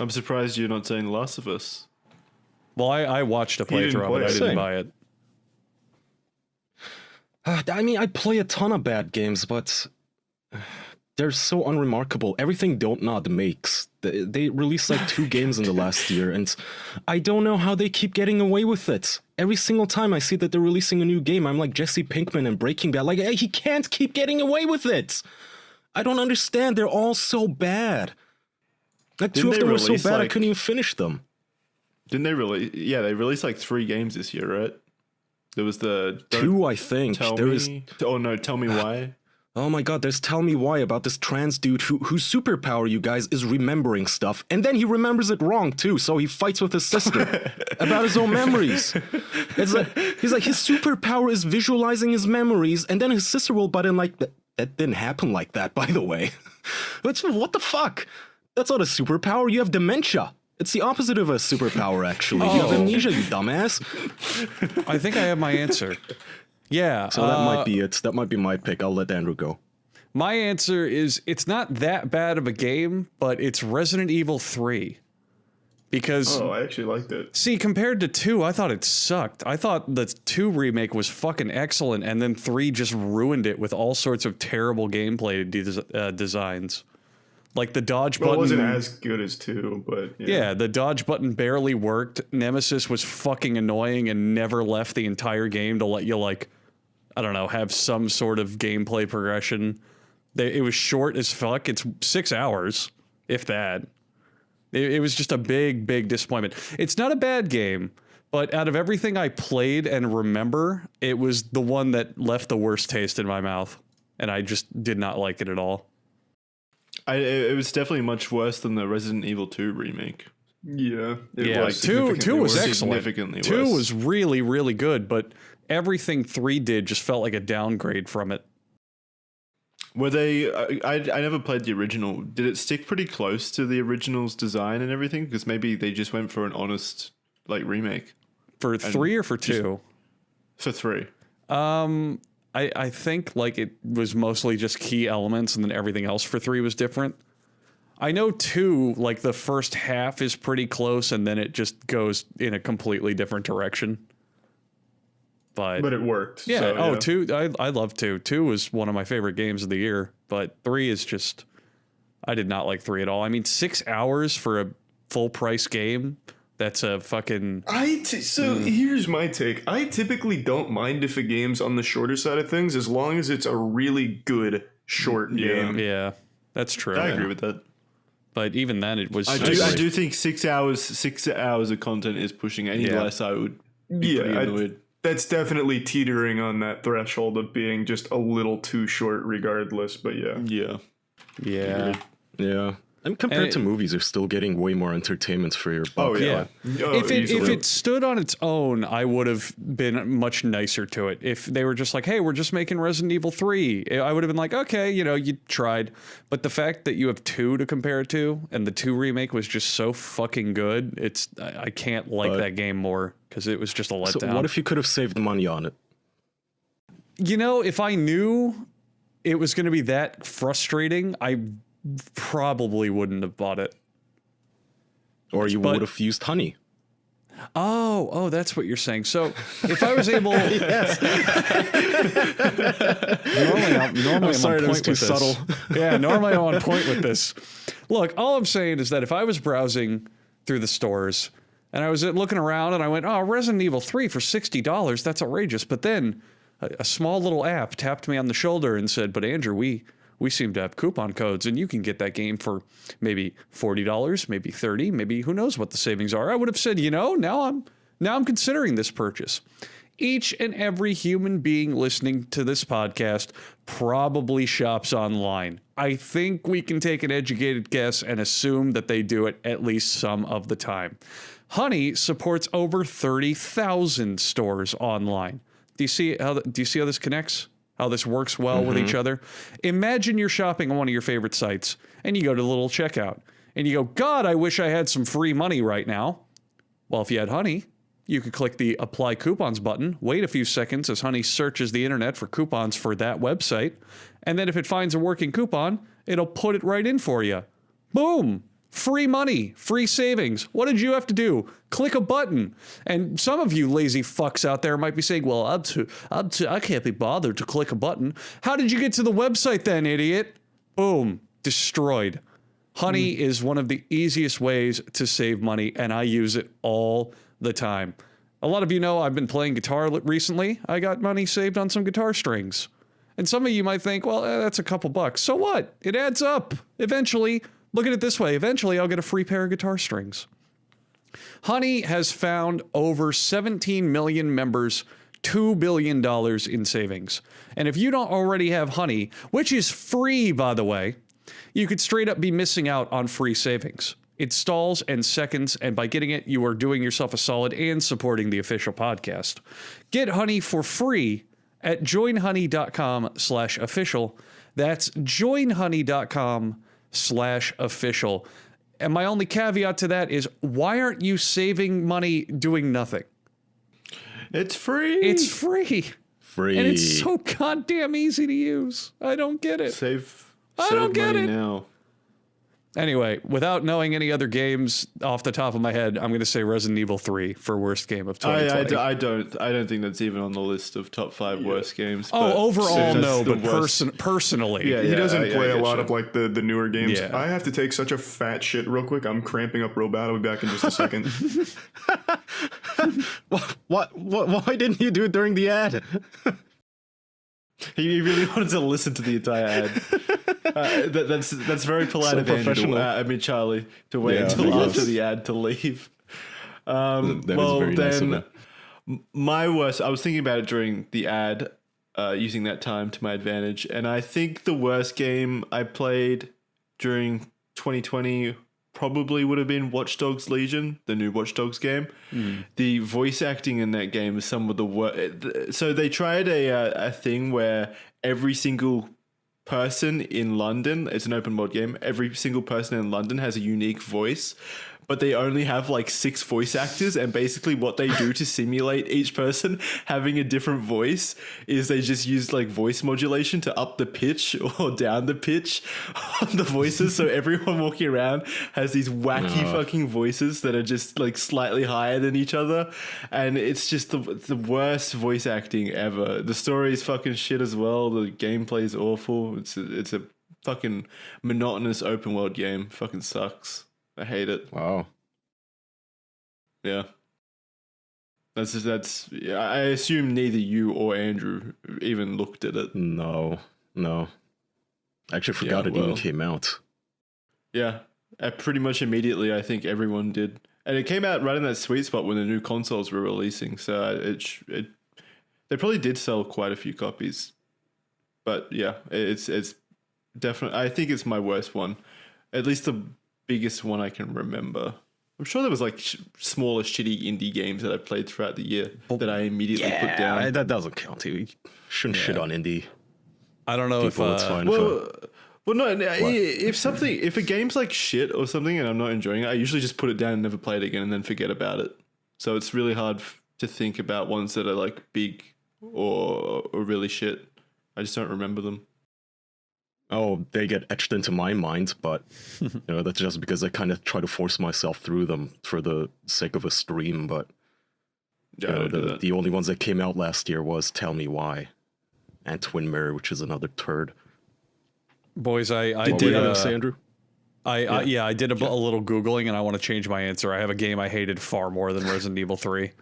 I'm surprised you're not saying The Last of Us. Well, I watched a didn't playthrough of play it. I it. didn't Same. buy it. I mean, I play a ton of bad games, but they're so unremarkable. Everything Don't Nod makes. They released like 2 games in the last year, and I don't know how they keep getting away with it. Every single time I see that they're releasing a new game, I'm like Jesse Pinkman and Breaking Bad. Like, he can't keep getting away with it. I don't understand. They're all so bad. Like, 2 of they them were so release, bad I like- couldn't even finish them. Didn't they release? Yeah, they released like 3 games this year, right? There was the Don't 2, I think. Tell There me. is. Oh no, Tell Me Why. Oh my god, there's Tell Me Why about this trans dude whose superpower, you guys, is remembering stuff. And then he remembers it wrong, too, so he fights with his sister about his own memories. It's like, he's like, his superpower is visualizing his memories, and then his sister will butt in like, that didn't happen like that, by the way. What the fuck? That's not a superpower, you have dementia. It's the opposite of a superpower, actually. You have Oh. amnesia, you dumbass. I think I have my answer. Yeah. So that might be it. That might be my pick. I'll let Andrew go. My answer is it's not that bad of a game, but it's Resident Evil 3. Because Oh, I actually liked it. see, compared to 2, I thought it sucked. I thought the 2 remake was fucking excellent, and then 3 just ruined it with all sorts of terrible gameplay designs. Like the dodge Well, it button. wasn't as good as 2, but Yeah, the dodge button barely worked. Nemesis was fucking annoying and never left the entire game to let you, like, I don't know, have some sort of gameplay progression. It was short as fuck. It's 6 hours, if that. It was just a big, big disappointment. It's not a bad game, but out of everything I played and remember, it was the one that left the worst taste in my mouth. And I just did not like it at all. It was definitely much worse than the Resident Evil 2 remake. yeah, Yeah, was two significantly was worse. excellent. Significantly 2 worse. was really, really good, but everything 3 did just felt like a downgrade from it. Were they? I never played the original. Did it stick pretty close to the original's design and everything? Because maybe they just went for an honest like remake For 3 or for 2? for 3. I think like it was mostly just key elements and then everything else for 3 was different. I know 2, like the first half is pretty close and then it just goes in a completely different direction. But But it worked. yeah, so, 2, I love 2. 2 was one of my favorite games of the year, but 3 is just, I did not like 3 at all. I mean, 6 hours for a full price game, that's a fucking, Here's my take. I typically don't mind if a game's on the shorter side of things as long as it's a really good short game. yeah, that's true. I agree with that. But even then it was I do think 6 hours of content is pushing any Yeah. less. I would be Yeah, pretty annoyed. that's definitely teetering on that threshold of being just a little too short regardless, but yeah. Yeah. yeah. Yeah. And compared And to movies, you're still getting way more entertainment for your buck. Oh, Yeah. Oh, If easily. it stood on its own, I would have been much nicer to it. If they were just like, "Hey, we're just making Resident Evil 3," I would have been like, "Okay, you know, you tried." But the fact that you have 2 to compare it to, and the 2 remake was just so fucking good, I can't like But- that game more because it was just a So letdown. what if you could have saved money on it? You know, if I knew it was going to be that frustrating, I probably wouldn't have bought it. Or you But- would have used honey. Oh, that's what you're saying. So if I was able, normally I'm sorry, on that was point too with this. subtle. Yeah, normally I'm on point with this. Look, all I'm saying is that if I was browsing through the stores and I was looking around and I went, "Oh, Resident Evil 3 for $60, that's outrageous." But then a small little app tapped me on the shoulder and said, "But Andrew, we seem to have coupon codes and you can get that game for maybe $40, maybe $30, maybe who knows what the savings are." I would have said, now I'm considering this purchase. Each and every human being listening to this podcast probably shops online. I think we can take an educated guess and assume that they do it at least some of the time. Honey supports over 30,000 stores online. Do you see how this connects? How this works well with each other? Imagine you're shopping on one of your favorite sites and you go to the little checkout and you go, God, I wish I had some free money right now. Well, if you had Honey, you could click the Apply Coupons button, wait a few seconds as Honey searches the internet for coupons for that website, and then if it finds a working coupon, it'll put it right in for you. Boom! Free money, free savings. What did you have to do? Click a button. And some of you lazy fucks out there might be saying, well, I can't be bothered to click a button. How did you get to the website then, idiot? Boom, destroyed. Honey is one of the easiest ways to save money, and I use it all the time. A lot of you know I've been playing guitar recently. I got money saved on some guitar strings. And some of you might think, well, that's a couple bucks. So what? It adds up. Eventually, look at it this way. Eventually, I'll get a free pair of guitar strings. Honey has found over 17 million members, $2 billion in savings. And if you don't already have Honey, which is free, by the way, you could straight up be missing out on free savings. It stalls in seconds, and by getting it, you are doing yourself a solid and supporting the official podcast. Get Honey for free at joinhoney.com/official. That's joinhoney.com/official. And my only caveat to that is, why aren't you saving money doing nothing? It's free. It's free. Free. And it's so goddamn easy to use. I don't get it. I don't get money it. now. Anyway, without knowing any other games off the top of my head, I'm going to say Resident Evil 3 for worst game of 2020. I don't think that's even on the list of top 5 worst games. Oh, but overall, that's no, the but worst. personally. Yeah, He doesn't play a yeah, lot sure. of like the newer games. Yeah. I have to take such a fat shit real quick. I'm cramping up real bad. I'll be back in just a second. What? Why didn't you do it during the ad? He really wanted to listen to the entire ad. That's very polite So of Andrew. professional. Charlie, to wait Yeah, until yes. after the ad to leave. That is very nice of him. My worst. I was thinking about it during the ad, using that time to my advantage, and I think the worst game I played during 2020 probably would have been Watch Dogs Legion, the new Watch Dogs game. The voice acting in that game is some of the worst. So they tried a thing where every single person in London, it's an open world game, every single person in London has a unique voice, but they only have like 6 voice actors, and basically what they do to simulate each person having a different voice is they just use like voice modulation to up the pitch or down the pitch on the voices, so everyone walking around has these wacky fucking voices that are just like slightly higher than each other, and it's just the worst voice acting ever. The story is fucking shit as well, the gameplay is awful, it's a fucking monotonous open world game. Fucking sucks. I hate it. Wow. Yeah. That's. Yeah, I assume neither you or Andrew even looked at it. No. I actually forgot it even came out. Yeah. Pretty much immediately, I think everyone did, and it came out right in that sweet spot when the new consoles were releasing. So they probably did sell quite a few copies. But yeah, it's definitely. I think it's my worst one, at least the biggest one I can remember. I'm sure there was like smaller shitty indie games that I played throughout the year that I immediately put down. That doesn't count. You shouldn't shit on indie. I don't know People, it's if fine. Well, no. If a game's like shit or something and I'm not enjoying it, I usually just put it down and never play it again and then forget about it. So it's really hard to think about ones that are like big or really shit. I just don't remember them. Oh, they get etched into my mind, but that's just because I kind of try to force myself through them for the sake of a stream. But Yeah, the only ones that came out last year was Tell Me Why and Twin Mirror, which is another turd. boys, I What were did you gonna say, Andrew? I did a little Googling, and I want to change my answer. I have a game I hated far more than Resident Evil 3.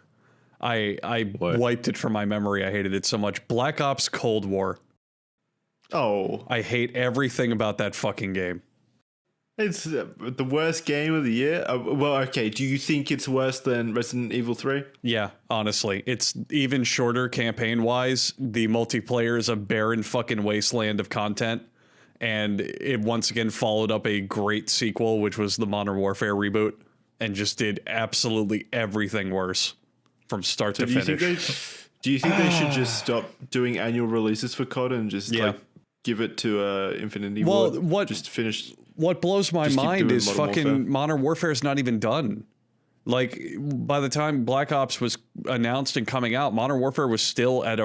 I What? wiped it from my memory. I hated it so much. Black Ops Cold War. Oh, I hate everything about that fucking game. It's the worst game of the year. Well, okay. Do you think it's worse than Resident Evil 3? Yeah, honestly, it's even shorter campaign wise. The multiplayer is a barren fucking wasteland of content, and it once again followed up a great sequel, which was the Modern Warfare reboot, and just did absolutely everything worse from start to finish. Do you think they should just stop doing annual releases for COD and just like give it to Infinity Ward? Just finish. What blows my Just keep mind doing is Modern fucking Warfare. Modern Warfare is not even done. Like by the time Black Ops was announced and coming out, Modern Warfare was still at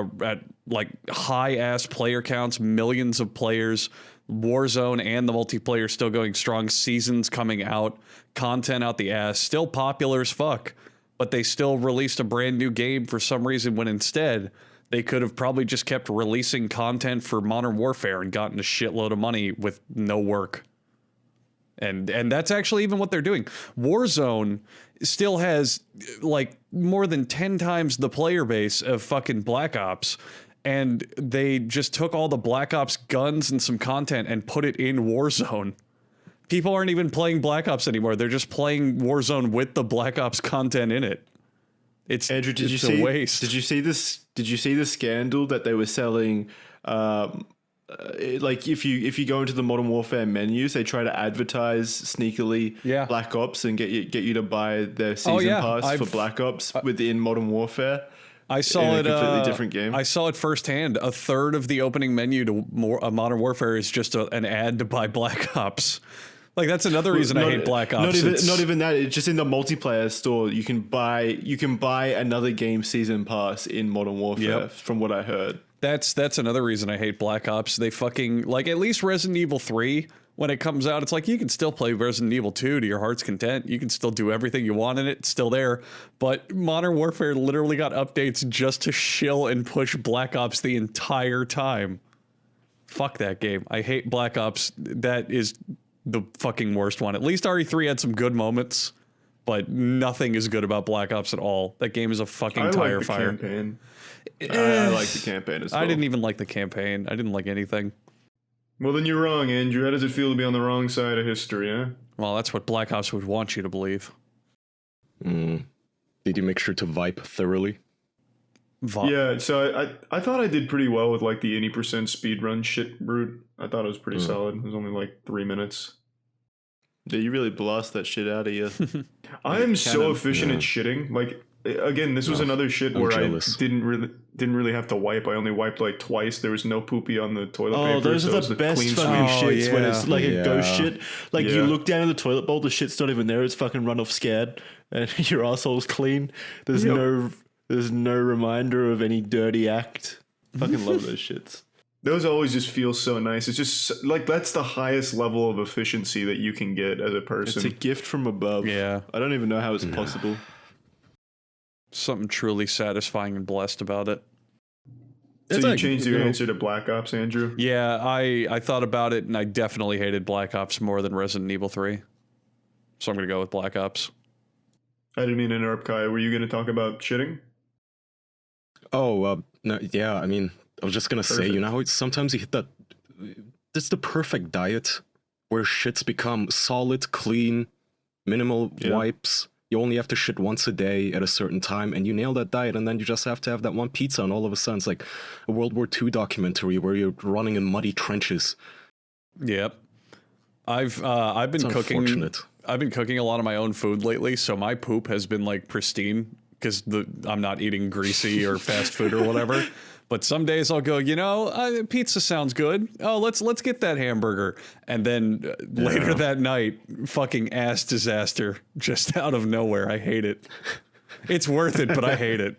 like high ass player counts, millions of players. Warzone and the multiplayer still going strong. Seasons coming out, content out the ass, still popular as fuck. But they still released a brand new game for some reason when instead they could have probably just kept releasing content for Modern Warfare and gotten a shitload of money with no work. And that's actually even what they're doing. Warzone still has like more than 10 times the player base of fucking Black Ops. And they just took all the Black Ops guns and some content and put it in Warzone. People aren't even playing Black Ops anymore. They're just playing Warzone with the Black Ops content in it. It's Andrew, did it's you a see? waste. Did you see this? Did you see the scandal that they were selling? Like if you go into the Modern Warfare menus, they try to advertise sneakily Black Ops and get you to buy their season pass for Black Ops within Modern Warfare. I saw in it. A completely different game. I saw it firsthand. A third of the opening menu to Modern Warfare is just an ad to buy Black Ops. Like that's another reason I hate Black Ops. Not even that. It's just in the multiplayer store. You can buy another game season pass in Modern Warfare. From what I heard. That's another reason I hate Black Ops. They fucking like at least Resident Evil 3 when it comes out, it's like you can still play Resident Evil 2 to your heart's content. You can still do everything you want in it. It's still there. But Modern Warfare literally got updates just to shill and push Black Ops the entire time. Fuck that game. I hate Black Ops. That is the fucking worst one. At least RE3 had some good moments, but nothing is good about Black Ops at all. That game is a fucking tire fire. Campaign. I like the campaign as well. I didn't even like the campaign. I didn't like anything. Well, then you're wrong, Andrew. How does it feel to be on the wrong side of history, huh? Well, that's what Black Ops would want you to believe. Did you make sure to vibe thoroughly? Yeah, so I thought I did pretty well with like the 80% speedrun shit route. I thought it was pretty solid. It was only like 3 minutes. Yeah, you really blast that shit out of you. I am so efficient at shitting. Like again, this was another shit where jealous. I didn't really have to wipe. I only wiped like twice. There was no poopy on the toilet paper. Oh, those so it are was the a best clean fucking sweep. shits when it's like a ghost shit. Like you Yeah. look down in the toilet bowl, the shit's not even there. It's fucking run off scared, and your asshole's clean. There's no reminder of any dirty act. Fucking love those shits. Those always just feel so nice. It's just like that's the highest level of efficiency that you can get as a person. It's a gift from above. Yeah. I don't even know how it's possible. Something truly satisfying and blessed about it. So It's you like, changed your you know- answer to Black Ops, Andrew? Yeah, I thought about it and I definitely hated Black Ops more than Resident Evil 3. So I'm going to go with Black Ops. I didn't mean to interrupt, Kai. Were you going to talk about shitting? Oh, no, yeah, I mean, I was just gonna say, you know how sometimes you hit that, it's the perfect diet where shits become solid, clean, minimal wipes. You only have to shit once a day at a certain time, and you nail that diet, and then you just have to have that one pizza, and all of a sudden it's like a World War II documentary where you're running in muddy trenches. Yep. I've been It's cooking. unfortunate. I've been cooking a lot of my own food lately, so my poop has been like pristine because I'm not eating greasy or fast food or whatever. But some days I'll go, pizza sounds good. Oh, let's get that hamburger. And then later that night, fucking ass disaster just out of nowhere. I hate it. It's worth it, but I hate it.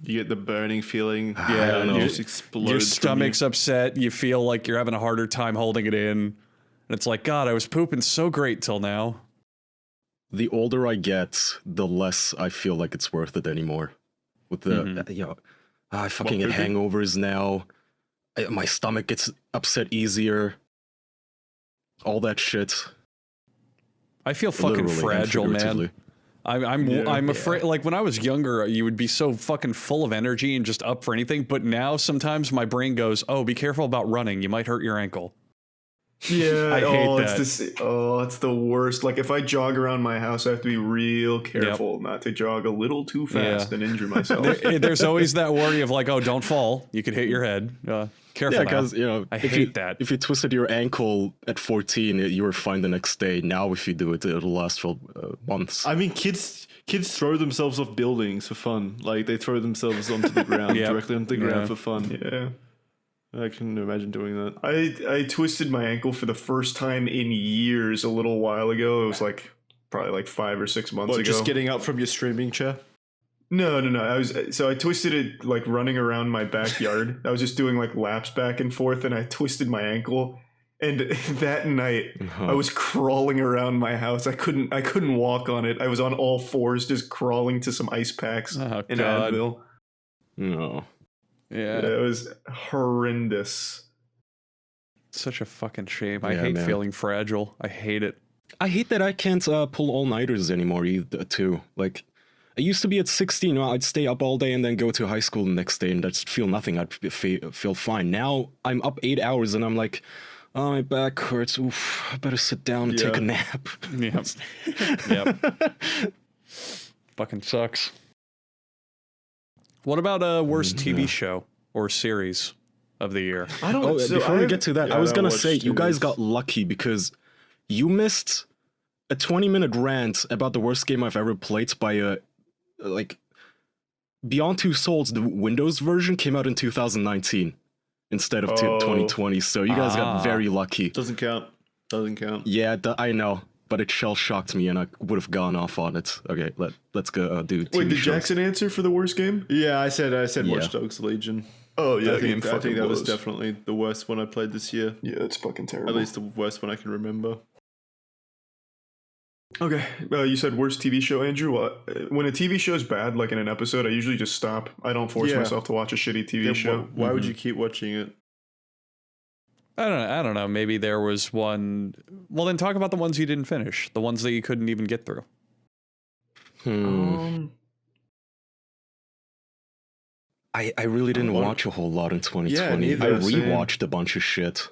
You get the burning feeling. I don't know. It just explodes. Your from stomach's upset. You feel like you're having a harder time holding it in. And it's like, God, I was pooping so great till now. The older I get, the less I feel like it's worth it anymore. With the, I fucking get hangovers now. My stomach gets upset easier. All that shit. I feel fucking Literally and fragile, man. figuratively. I'm afraid. Like when I was younger, you would be so fucking full of energy and just up for anything. But now sometimes my brain goes, "Oh, be careful about running. You might hurt your ankle." Yeah, I hate that. It's the worst. Like if I jog around my house, I have to be real careful not to jog a little too fast and injure myself. There's always that worry of like, oh, don't fall. You could hit your head. Careful. Yeah, now. because I if hate you, that. If you twisted your ankle at 14, you were fine the next day. Now, if you do it, it'll last for months. I mean, kids throw themselves off buildings for fun. Like they throw themselves onto the ground, Yep. directly onto the ground Yeah. for fun. Yeah. I can imagine doing that. I twisted my ankle for the first time in years a little while ago. It was like probably like 5 or 6 months What, ago. just getting up from your streaming chair? No. I twisted it like running around my backyard. I was just doing like laps back and forth, and I twisted my ankle. And that night, I was crawling around my house. I couldn't walk on it. I was on all fours, just crawling to some ice packs Oh, in God. Advil. No. Yeah. It was horrendous. Such a fucking shame. I Yeah, hate man. feeling fragile. I hate it. I hate that I can't pull all-nighters anymore either, too. Like, I used to be at 16, I'd stay up all day and then go to high school the next day and just feel nothing. I'd feel fine. Now, I'm up 8 hours and I'm like, oh, my back hurts. Oof, I better sit down and take a nap. Yep. Yep. Fucking sucks. What about worst TV show or series of the year? I don't. Oh, so before I we get to that, yeah, I was I gonna watched say, you guys TVs. got lucky because you missed a 20-minute rant about the worst game I've ever played by like, Beyond Two Souls, the Windows version came out in 2019 instead of 2020, so you guys got very lucky. Doesn't count. Doesn't count. Yeah, I know, but it shell-shocked me and I would have gone off on it. Okay, let's go do TV Wait, did shows. Jackson answer for the worst game? Yeah, I said Yeah. Watch Dogs Legion. Oh yeah, I that game think fucking that was blows. definitely the worst one I played this year. Yeah, it's fucking terrible. At least the worst one I can remember. Okay, you said worst TV show, Andrew. When a TV show is bad, like in an episode, I usually just stop. I don't force Yeah. myself to watch a shitty TV Yeah, show. why would you keep watching it? I don't know. Maybe there was one. Well, then talk about the ones you didn't finish. The ones that you couldn't even get through. I really didn't What? watch a whole lot in 2020. neither, I same. rewatched a bunch of shit.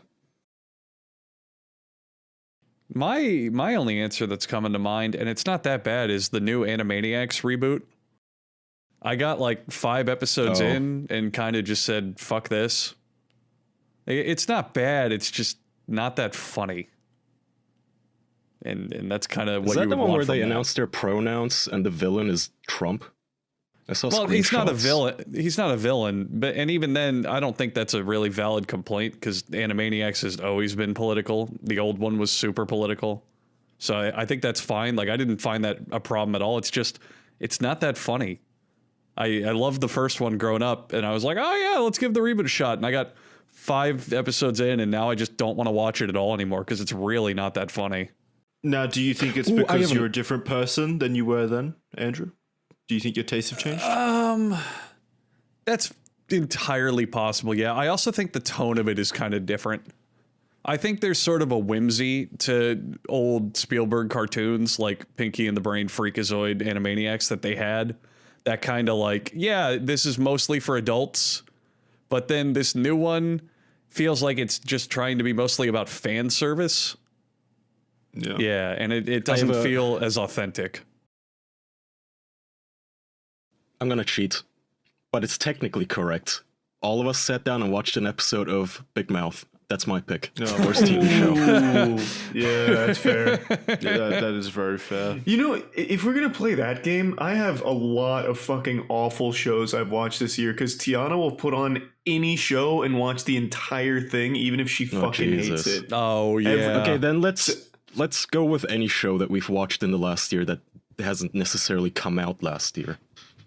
My only answer that's coming to mind, and it's not that bad, is the new Animaniacs reboot. I got like 5 episodes Oh. in and kind of just said, fuck this. It's not bad, it's just not that funny. And that's kind of what Is you that the would one want where they from that. announced their pronouns and the villain is Trump? I saw Well, he's not a screenshots. villain. He's not a villain, but and even then, I don't think that's a really valid complaint because Animaniacs has always been political. The old one was super political, so I think that's fine. Like I didn't find that a problem at all. It's just it's not that funny. I loved the first one growing up, and I was like, oh yeah, let's give the reboot a shot. And I got 5 episodes in, and now I just don't want to watch it at all anymore because it's really not that funny. Now, do you think it's Ooh, I because haven't- you're a different person than you were then, Andrew? Do you think your tastes have changed? That's entirely possible. Yeah. I also think the tone of it is kind of different. I think there's sort of a whimsy to old Spielberg cartoons like Pinky and the Brain Freakazoid Animaniacs that they had. That kind of like, yeah, this is mostly for adults. But then this new one feels like it's just trying to be mostly about fan service. Yeah. Yeah. And it have doesn't a- feel as authentic. I'm gonna cheat, but it's technically correct. All of us sat down and watched an episode of Big Mouth. That's my pick. No. Worst TV show. Yeah, that's fair. Yeah, that is very fair. You know, if we're gonna play that game, I have a lot of fucking awful shows I've watched this year because Tiana will put on any show and watch the entire thing, even if she fucking Jesus. hates it. Oh, yeah. Okay, then let's go with any show that we've watched in the last year that hasn't necessarily come out last year.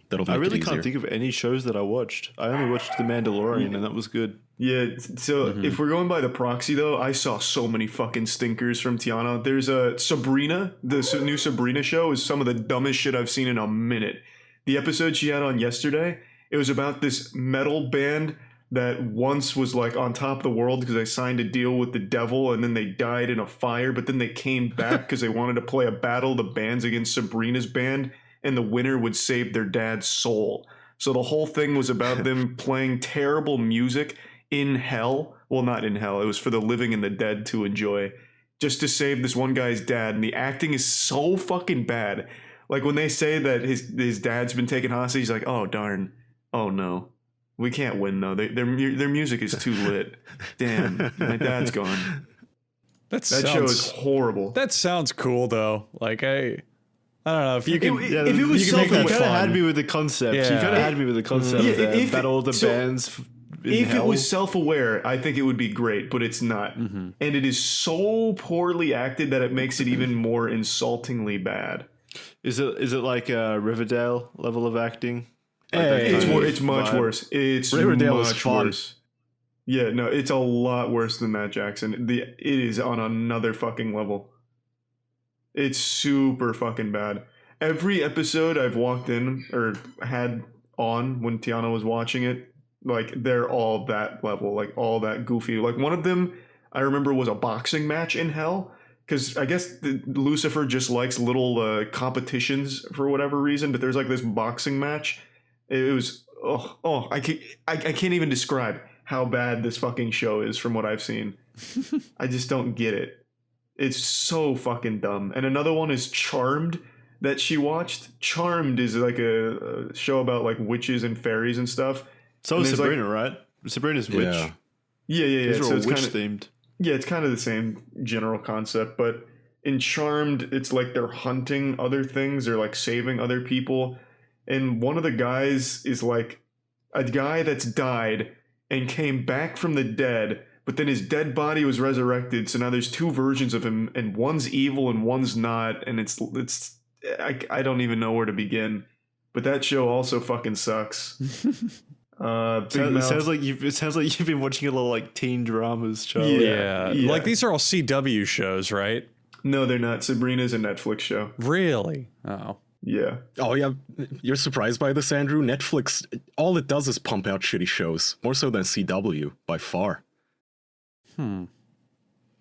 That'll make I really it easier. can't think of any shows that I watched. I only watched The Mandalorian, and that was good. Yeah, so if we're going by the proxy though, I saw so many fucking stinkers from Tiana. There's a Sabrina, the new Sabrina show is some of the dumbest shit I've seen in a minute. The episode she had on yesterday, it was about this metal band that once was like on top of the world because they signed a deal with the devil and then they died in a fire, but then they came back because they wanted to play a battle of the bands against Sabrina's band and the winner would save their dad's soul. So the whole thing was about them playing terrible music in hell. Well, not in hell. It was for the living and the dead to enjoy, just to save this one guy's dad. And the acting is so fucking bad. Like when they say that his dad's been taken hostage, he's like, oh darn, oh no, we can't win though. Their music is too lit. Damn, my dad's gone. That show is horrible. That sounds cool though. Like I don't know if you can. If it was you kind of self-fun. had me with the concept. You Yeah. kind of had me with the concept. Yeah, there, about all the bands. If it was self-aware, I think it would be great, but it's not. And it is so poorly acted that it makes it even more insultingly bad. Is it like a Riverdale level of acting? Like Hey. that It's kind of it's much vibe? worse. It's Riverdale is much fun. worse. Yeah, no, it's a lot worse than that, Jackson. It is on another fucking level. It's super fucking bad. Every episode I've walked in or had on when Tiana was watching it, like they're all that level, like all that goofy. Like one of them I remember was a boxing match in hell. Because I guess Lucifer just likes little competitions for whatever reason, but there's like this boxing match. It was I can't even describe how bad this fucking show is from what I've seen. I just don't get it. It's so fucking dumb. And another one is Charmed that she watched. Charmed is like a show about like witches and fairies and stuff. So And is there's, like- Sabrina, right? Sabrina's witch. Yeah. Yeah. These are So all it's witch kind of themed. Yeah, it's kind of the same general concept, but in Charmed, it's like they're hunting other things or like saving other people. And one of the guys is like a guy that's died and came back from the dead, but then his dead body was resurrected. So now there's two versions of him, and one's evil and one's not. And I don't even know where to begin. But that show also fucking sucks. Big It Mouth. sounds like you've been watching a lot of like teen dramas, Charlie. Yeah. Yeah. Like these are all CW shows, right? No, they're not. Sabrina's a Netflix show. Really? Oh. Yeah. Oh yeah, you're surprised by this, Andrew? Netflix, all it does is pump out shitty shows, more so than CW by far.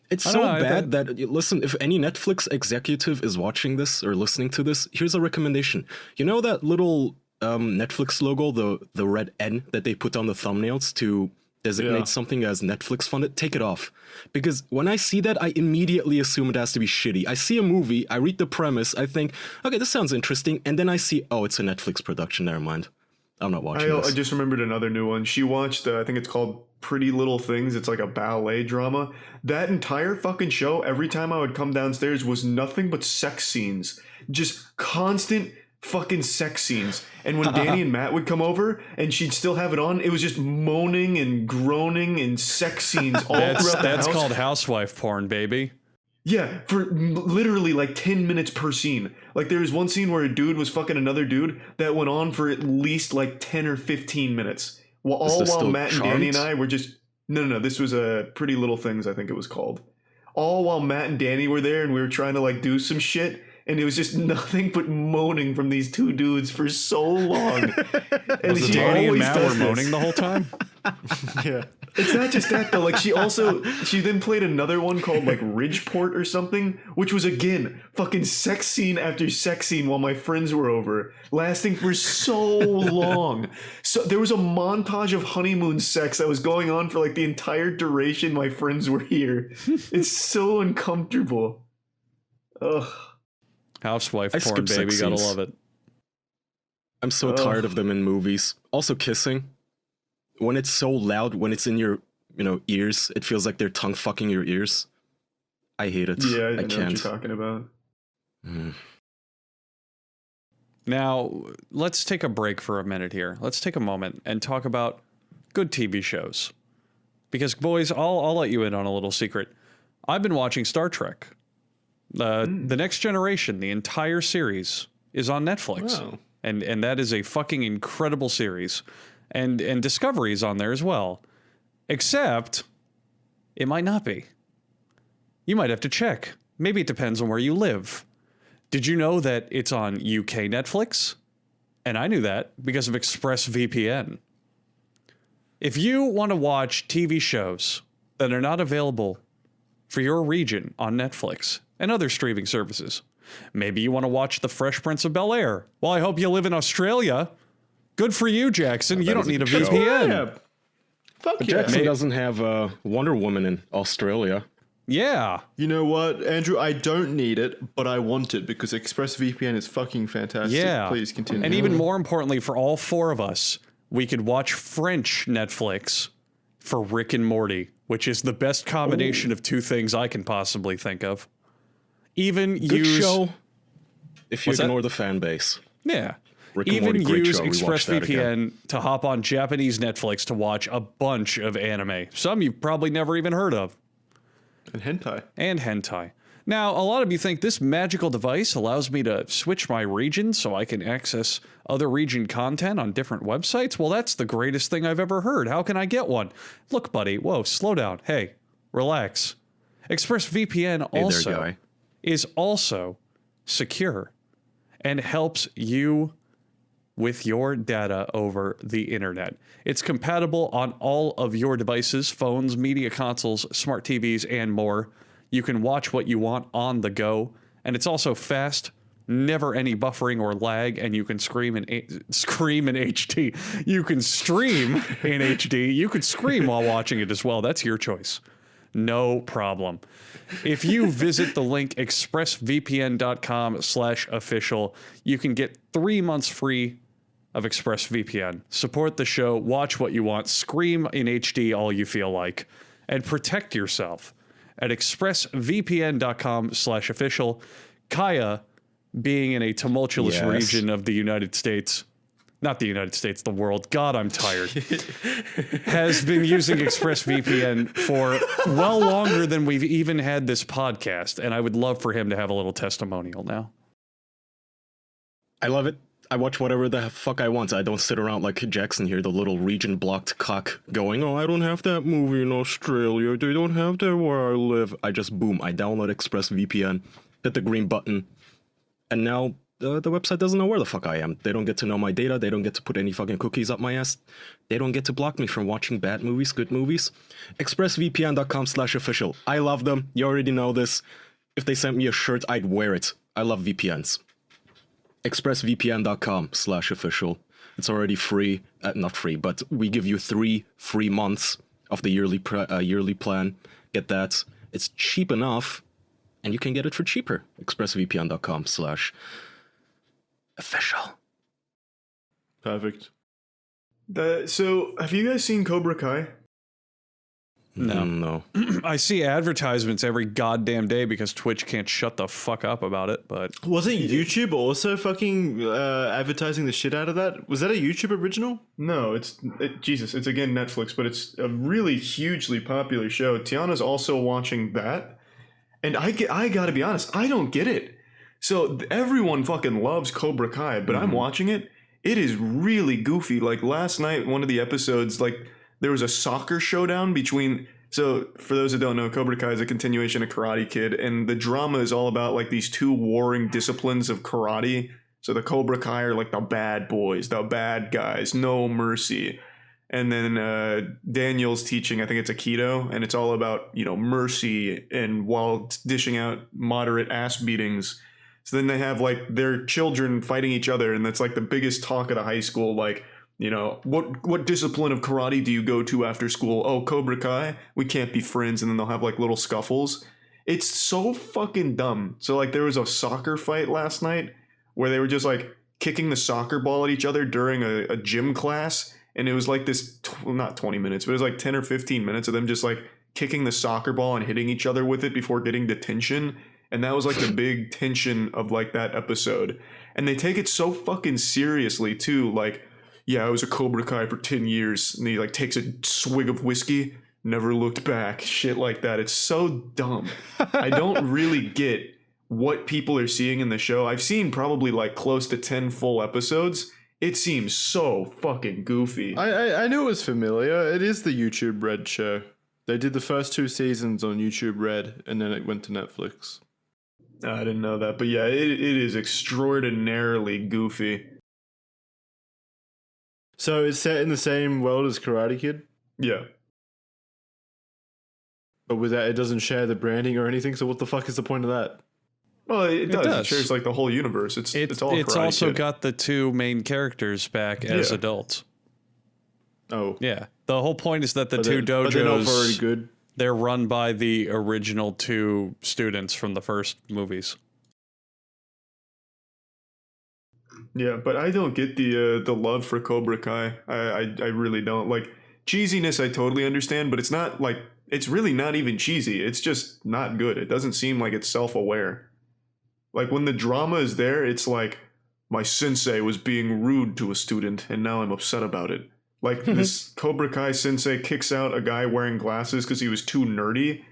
It's I so don't know, I bad that listen, if any Netflix executive is watching this or listening to this, here's a recommendation. You know that little Netflix logo, the red N that they put on the thumbnails to designate Yeah. something as Netflix funded? Take it off. Because when I see that, I immediately assume it has to be shitty. I see a movie, I read the premise, I think, okay, this sounds interesting, and then I see, oh, it's a Netflix production, never mind. I'm not watching I this. just remembered another new one. She watched, I think it's called Pretty Little Things. It's like a ballet drama. That entire fucking show, every time I would come downstairs, was nothing but sex scenes. Just constant fucking sex scenes. And when Danny and Matt would come over and she'd still have it on, it was just moaning and groaning and sex scenes all throughout the That's house. called housewife porn, baby. Yeah, for literally like 10 minutes per scene. Like there was one scene where a dude was fucking another dude that went on for at least like 10 or 15 minutes. Well, all this while still Matt and Danny and Charmed? I were just... No, this was a Pretty Little Things, I think it was called. All while Matt and Danny were there and we were trying to like do some shit. And it was just nothing but moaning from these two dudes for so long. And Was she Danny and always Matt does were this. moaning the whole time? Yeah. It's not just that though. Like she then played another one called like Ridgeport or something, which was again fucking sex scene after sex scene while my friends were over, lasting for so long. So there was a montage of honeymoon sex that was going on for like the entire duration my friends were here. It's so uncomfortable. Ugh. Housewife I porn, skip sex baby. Gotta scenes. love it. I'm so tired of them in movies. Also kissing. When it's so loud, when it's in your, ears, it feels like they're tongue fucking your ears. I hate it. Yeah, I I know what can't. you're talking about. Mm. Now, let's take a break for a minute here. Let's take a moment and talk about good TV shows. Because, boys, I'll let you in on a little secret. I've been watching Star Trek. The Next Generation, the entire series, is on Netflix. Wow. And that is a fucking incredible series. And Discovery is on there as well. Except, it might not be. You might have to check. Maybe it depends on where you live. Did you know that it's on UK Netflix? And I knew that because of ExpressVPN. If you want to watch TV shows that are not available for your region on Netflix and other streaming services, maybe you want to watch The Fresh Prince of Bel-Air. Well, I hope you live in Australia. Good for you, Jackson. You that don't is a need a good show. VPN. Yeah. Fuck yeah. Jackson doesn't have Wonder Woman in Australia. Yeah. You know what, Andrew? I don't need it, but I want it because ExpressVPN is fucking fantastic. Yeah. Please continue. And even more importantly, for all four of us, we could watch French Netflix for Rick and Morty, which is the best combination of two things I can possibly think of. Even Good use show. If you What's that? ignore the fan base. Yeah. Rick and Even Morty, great use show. Rewatch that again. ExpressVPN to hop on Japanese Netflix to watch a bunch of anime. Some you've probably never even heard of. And hentai. And hentai. Now, a lot of you think this magical device allows me to switch my region so I can access other region content on different websites. Well, that's the greatest thing I've ever heard. How can I get one? Look, buddy, whoa, slow down. Hey, relax. ExpressVPN also guy. is also secure and helps you with your data over the internet. It's compatible on all of your devices, phones, media consoles, smart TVs, and more. You can watch what you want on the go, and it's also fast, never any buffering or lag, and you can scream in HD. You can stream in HD. You could scream while watching it as well. That's your choice. No problem. If you visit the link expressvpn.com/official, you can get 3 months free of ExpressVPN. Support the show, watch what you want, scream in HD all you feel like, and protect yourself at expressvpn.com/official. Kaya, being in a tumultuous Yes. region of the United States, not the United States, the world, God, I'm tired, has been using ExpressVPN for well longer than we've even had this podcast, and I would love for him to have a little testimonial now. I love it. I watch whatever the fuck I want. I don't sit around like Jackson here, the little region blocked cock, going, oh, I don't have that movie in Australia. They don't have that where I live. I just, boom, I download ExpressVPN, hit the green button, and now the website doesn't know where the fuck I am. They don't get to know my data. They don't get to put any fucking cookies up my ass. They don't get to block me from watching bad movies, good movies. ExpressVPN.com/official. I love them. You already know this. If they sent me a shirt, I'd wear it. I love VPNs. expressvpn.com/official. It's already free. Not free, but we give you 3 free months of the yearly plan. Get that. It's cheap enough, and you can get it for cheaper. expressvpn.com/official. Perfect. So, have you guys seen Cobra Kai? No. No. I see advertisements every goddamn day because Twitch can't shut the fuck up about it, but Wasn't YouTube also fucking advertising the shit out of that? Was that a YouTube original? No, Jesus, it's again Netflix, but it's a really hugely popular show. Tiana's also watching that, and I gotta be honest, I don't get it. So everyone fucking loves Cobra Kai, but I'm watching it. It is really goofy. Like last night, one of the episodes, like there was a soccer showdown between. So for those that don't know, Cobra Kai is a continuation of Karate Kid, and the drama is all about like these two warring disciplines of karate. So the Cobra Kai are like the bad boys, the bad guys, no mercy. And then Daniel's teaching, I think it's Aikido, and it's all about, mercy and while dishing out moderate ass beatings. So then they have like their children fighting each other, and that's like the biggest talk at a high school, like, what discipline of karate do you go to after school? Oh, Cobra Kai? We can't be friends. And then they'll have like little scuffles. It's so fucking dumb. So like there was a soccer fight last night where they were just like kicking the soccer ball at each other during a gym class. And it was like this, not 20 minutes, but it was like 10 or 15 minutes of them just like kicking the soccer ball and hitting each other with it before getting detention. And that was like the big tension of like that episode. And they take it so fucking seriously too. Like, yeah, I was a Cobra Kai for 10 years. And he like takes a swig of whiskey, never looked back. Shit like that. It's so dumb. I don't really get what people are seeing in the show. I've seen probably like close to 10 full episodes. It seems so fucking goofy. I knew it was familiar. It is the YouTube Red show. They did the first 2 seasons on YouTube Red, and then it went to Netflix. I didn't know that. But yeah, it is extraordinarily goofy. So it's set in the same world as Karate Kid, Yeah. but with that, it doesn't share the branding or anything. So what the fuck is the point of that? Well, it does. It does. shares like the whole universe. It's all it's Karate also Kid. got the 2 main characters back as Yeah. adults. Oh, Yeah. The whole point is that the but two but they're not very dojos, good. they're run by the original two students from the first movies. Yeah, but I don't get the love for Cobra Kai. I really don't. Like cheesiness I totally understand, but it's not like it's really not even cheesy. It's just not good. It doesn't seem like it's self-aware. Like when the drama is there, it's like my sensei was being rude to a student and now I'm upset about it. Like this Cobra Kai sensei kicks out a guy wearing glasses because he was too nerdy,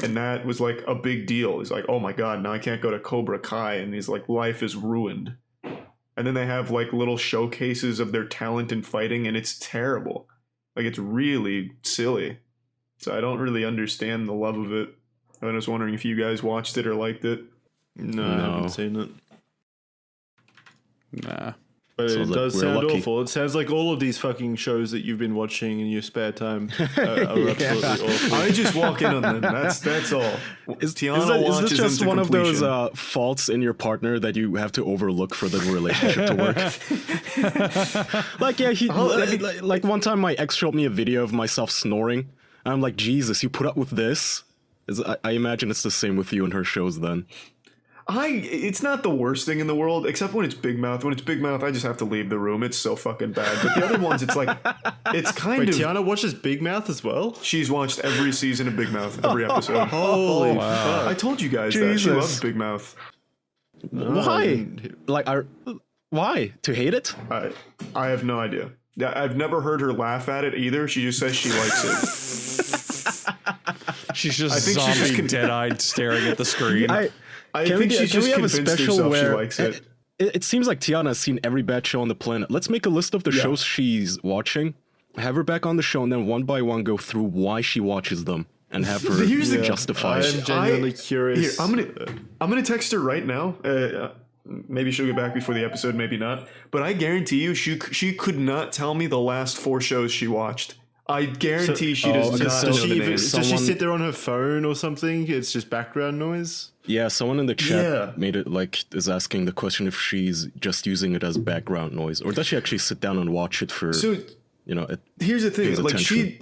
and that was like a big deal. He's like, oh my god, now I can't go to Cobra Kai, and he's like, life is ruined. And then they have like little showcases of their talent in fighting, and it's terrible. Like it's really silly. So I don't really understand the love of it. I was wondering if you guys watched it or liked it. No, I haven't seen it. Nah. But So it look, does we're sound lucky. awful. It sounds like all of these fucking shows that you've been watching in your spare time are absolutely awful. I just walk in on them. That's all. Tiana Is watches this just them to one of those completion. faults in your partner that you have to overlook for the relationship to work? Like, yeah, like one time my ex showed me a video of myself snoring. And I'm like, Jesus, you put up with this? I imagine it's the same with you and her shows then. It's not the worst thing in the world, except when it's Big Mouth. When it's Big Mouth, I just have to leave the room. It's so fucking bad. But the other ones, it's like, it's kind Wait, of. Tiana watches Big Mouth as well? She's watched every season of Big Mouth, every episode. Holy fuck. I told you guys that. She Jesus. loves Big Mouth. Why? Like, why? To hate it? I have no idea. Yeah, I've never heard her laugh at it either. She just says she likes it. She's just think she's zombie just dead-eyed staring at the screen. I Can think we, she's can just we have a convinced special herself where she likes it. It seems like Tiana has seen every bad show on the planet. Let's make a list of the shows she's watching, have her back on the show, and then one by one go through why she watches them and have her Here's the- justify I it. am genuinely curious. Here, I'm gonna text her right now. Maybe she'll get back before the episode, maybe not. But I guarantee you, she could not tell me the last 4 shows she watched. I guarantee she does okay, not so know Does the she, even, names. does she Someone- sit there on her phone or something? It's just background noise? Yeah, someone in the chat Yeah. made it like is asking the question if she's just using it as background noise, or does she actually sit down and watch it for So it here's the thing: pays like attention.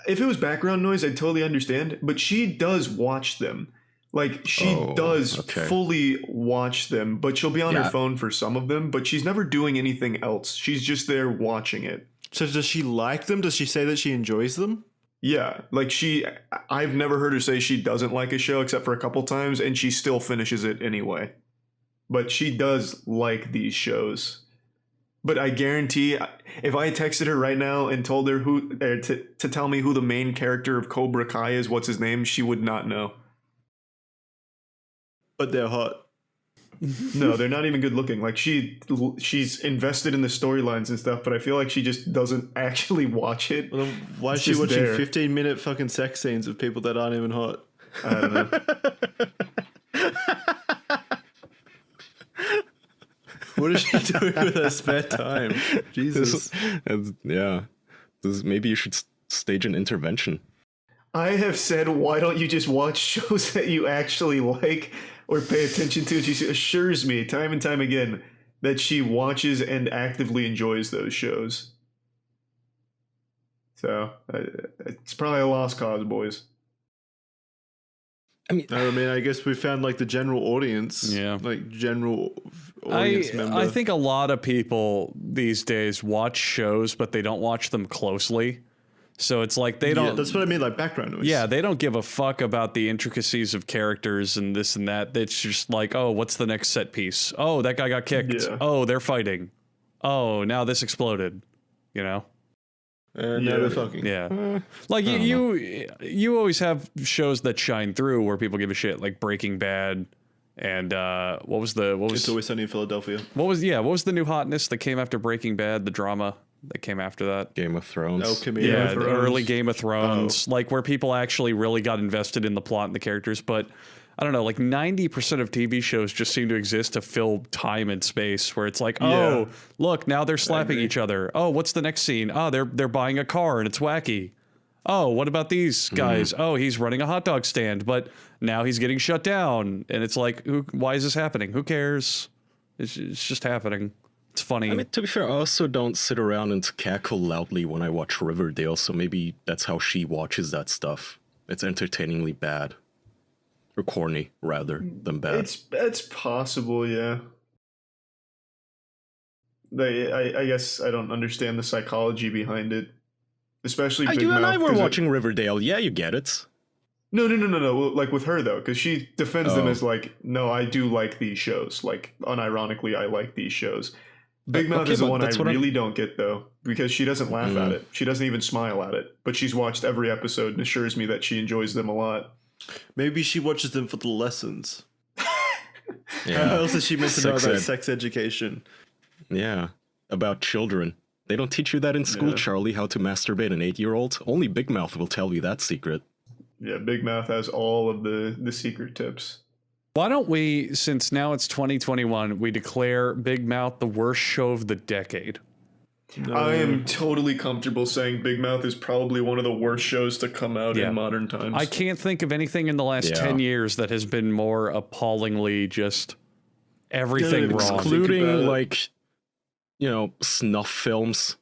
if it was background noise, I'd totally understand. But she does watch them. Like she does okay. fully watch them, but she'll be on Yeah. her phone for some of them. But she's never doing anything else. She's just there watching it. So does she like them? Does she say that she enjoys them? Yeah, like I've never heard her say she doesn't like a show except for a couple times, and she still finishes it anyway. But she does like these shows. But I guarantee, if I texted her right now and told her to tell me who the main character of Cobra Kai is, what's his name, she would not know. But they're hot. No, they're not even good looking. Like she's invested in the storylines and stuff, but I feel like she just doesn't actually watch it. Well, then why is It's she just watching there. 15-minute fucking sex scenes of people that aren't even hot? I don't know. What is she doing with her spare time? Jesus. Maybe you should stage an intervention. I have said, why don't you just watch shows that you actually like or pay attention to? And she assures me time and time again that she watches and actively enjoys those shows. So it's probably a lost cause, boys. I mean, I guess we found like the general audience. Yeah. Like general audience member. I think a lot of people these days watch shows, but they don't watch them closely. So it's like they Yeah, don't. that's what I mean, like background noise. Yeah, they don't give a fuck about the intricacies of characters and this and that. It's just like, oh, what's the next set piece? Oh, that guy got kicked. Yeah. Oh, they're fighting. Oh, now this exploded. You know? And now Yeah. they're fucking. Yeah. Like you always have shows that shine through where people give a shit, like Breaking Bad and what was It's Always Sunny in Philadelphia. what was the new hotness that came after Breaking Bad, the drama that came after that? Game of Thrones. El Camino. Yeah, of the Thrones. early Game of Thrones, like where people actually really got invested in the plot and the characters. But I don't know, like 90% of TV shows just seem to exist to fill time and space where it's like, oh, look, now they're slapping each other. Oh, what's the next scene? Oh, they're buying a car and it's wacky. Oh, what about these guys? Oh, he's running a hot dog stand, but now he's getting shut down. And it's like, why is this happening? Who cares? It's just happening. It's funny. I mean, to be fair, I also don't sit around and cackle loudly when I watch Riverdale, so maybe that's how she watches that stuff. It's entertainingly bad. Or corny, rather, than bad. It's possible, yeah. I guess I don't understand the psychology behind it, especially Big You and Mouth, I were 'cause watching Riverdale. Yeah, you get it. No. Well, like with her though, because she defends them Oh. as like, no, I do like these shows. Like, unironically, I like these shows. Big Mouth okay, is the but one I that's what I'm- really don't get though, because she doesn't laugh at Mm. it. She doesn't even smile at it. But she's watched every episode and assures me that she enjoys them a lot. Maybe she watches them for the lessons. How Yeah. else is she meant to know Sex about ed. sex education? Yeah. About children. They don't teach you that in school, Yeah. Charlie, how to masturbate an 8-year-old. Only Big Mouth will tell you that secret. Yeah, Big Mouth has all of the secret tips. Why don't we, since now it's 2021, we declare Big Mouth the worst show of the decade? I am totally comfortable saying Big Mouth is probably one of the worst shows to come out Yeah. in modern times. I can't think of anything in the last Yeah. 10 years that has been more appallingly just everything Yeah, wrong. Including, about it. like, snuff films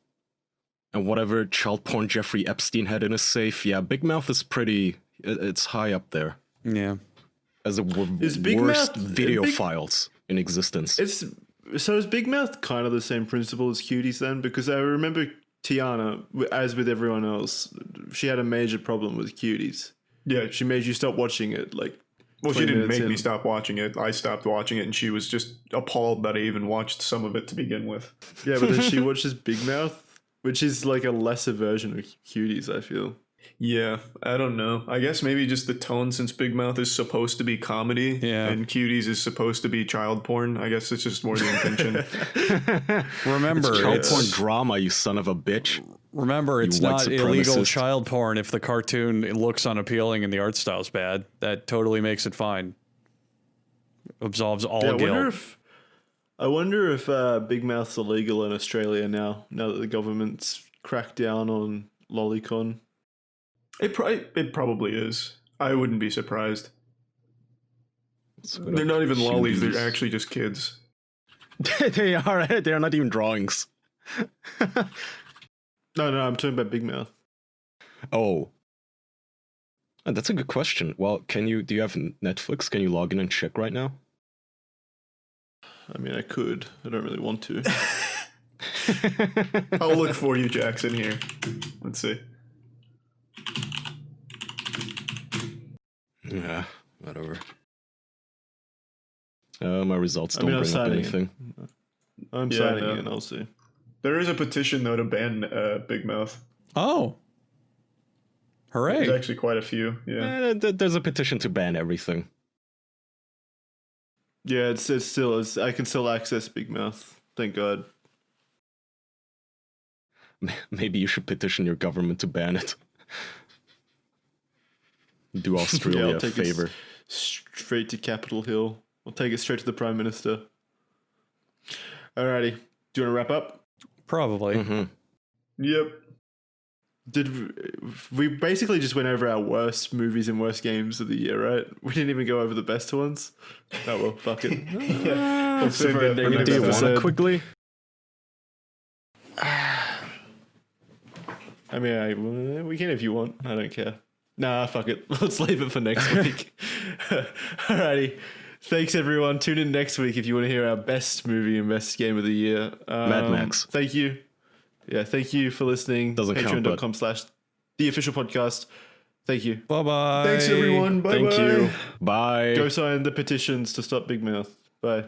and whatever child porn Jeffrey Epstein had in his safe. Yeah, Big Mouth is it's high up there Yeah. as the Is Big worst Mouth- video Big- files in existence. So is Big Mouth kind of the same principle as Cuties then? Because I remember Tiana, as with everyone else, she had a major problem with Cuties. yeah, She made you stop watching it. Like, well, she 20 didn't minutes make me in. stop watching it. I stopped watching it, and she was just appalled that I even watched some of it to begin with. Yeah, but then she watches Big Mouth, which is like a lesser version of Cuties, I feel. Yeah, I don't know. I guess maybe just the tone, since Big Mouth is supposed to be comedy, Yeah. and Cuties is supposed to be child porn. I guess it's just more the intention. Remember, Child it's, porn drama, you son of a bitch. remember, it's white not illegal supremacist. child porn if the cartoon looks unappealing and the art style's bad. That totally makes it fine. Absolves all Yeah, guilt. I wonder if Big Mouth's illegal in Australia now that the government's cracked down on lolicon. It probably is. I wouldn't be surprised. They're not even lollies. They're actually just kids. They are not even drawings. No, I'm talking about Big Mouth. Oh. That's a good question. Well, do you have Netflix? Can you log in and check right now? I mean, I could. I don't really want to. I'll look for you, Jackson, here. Let's see. Yeah, whatever. My results I don't mean, I'm bring up signing anything. I'm Yeah, signing no. in, I'll see. There is a petition, though, to ban Big Mouth. Oh. There's Hooray. actually quite a few. Yeah. There's a petition to ban everything. Yeah, it's still, I can still access Big Mouth. Thank God. Maybe you should petition your government to ban it. Do Australia I'll a take it favor. Straight to Capitol Hill. I'll take it straight to the Prime Minister. Alrighty. Do you want to wrap up? Probably. Mm-hmm. Yep. We basically just went over our worst movies and worst games of the year, right? We didn't even go over the best ones. Oh well, fuck it. Yeah. Let's save that for negative next Do you want episode. to quickly? I mean, we can if you want. I don't care. Nah, fuck it. Let's leave it for next week. Alrighty. Thanks, everyone. Tune in next week if you want to hear our best movie and best game of the year. Mad Max. Thank you. Yeah, thank you for listening. Doesn't count, but- Patreon.com/the official podcast. Thank you. Bye-bye. Thanks, everyone. Bye-bye. Thank you. Bye. Go sign the petitions to stop Big Mouth. Bye.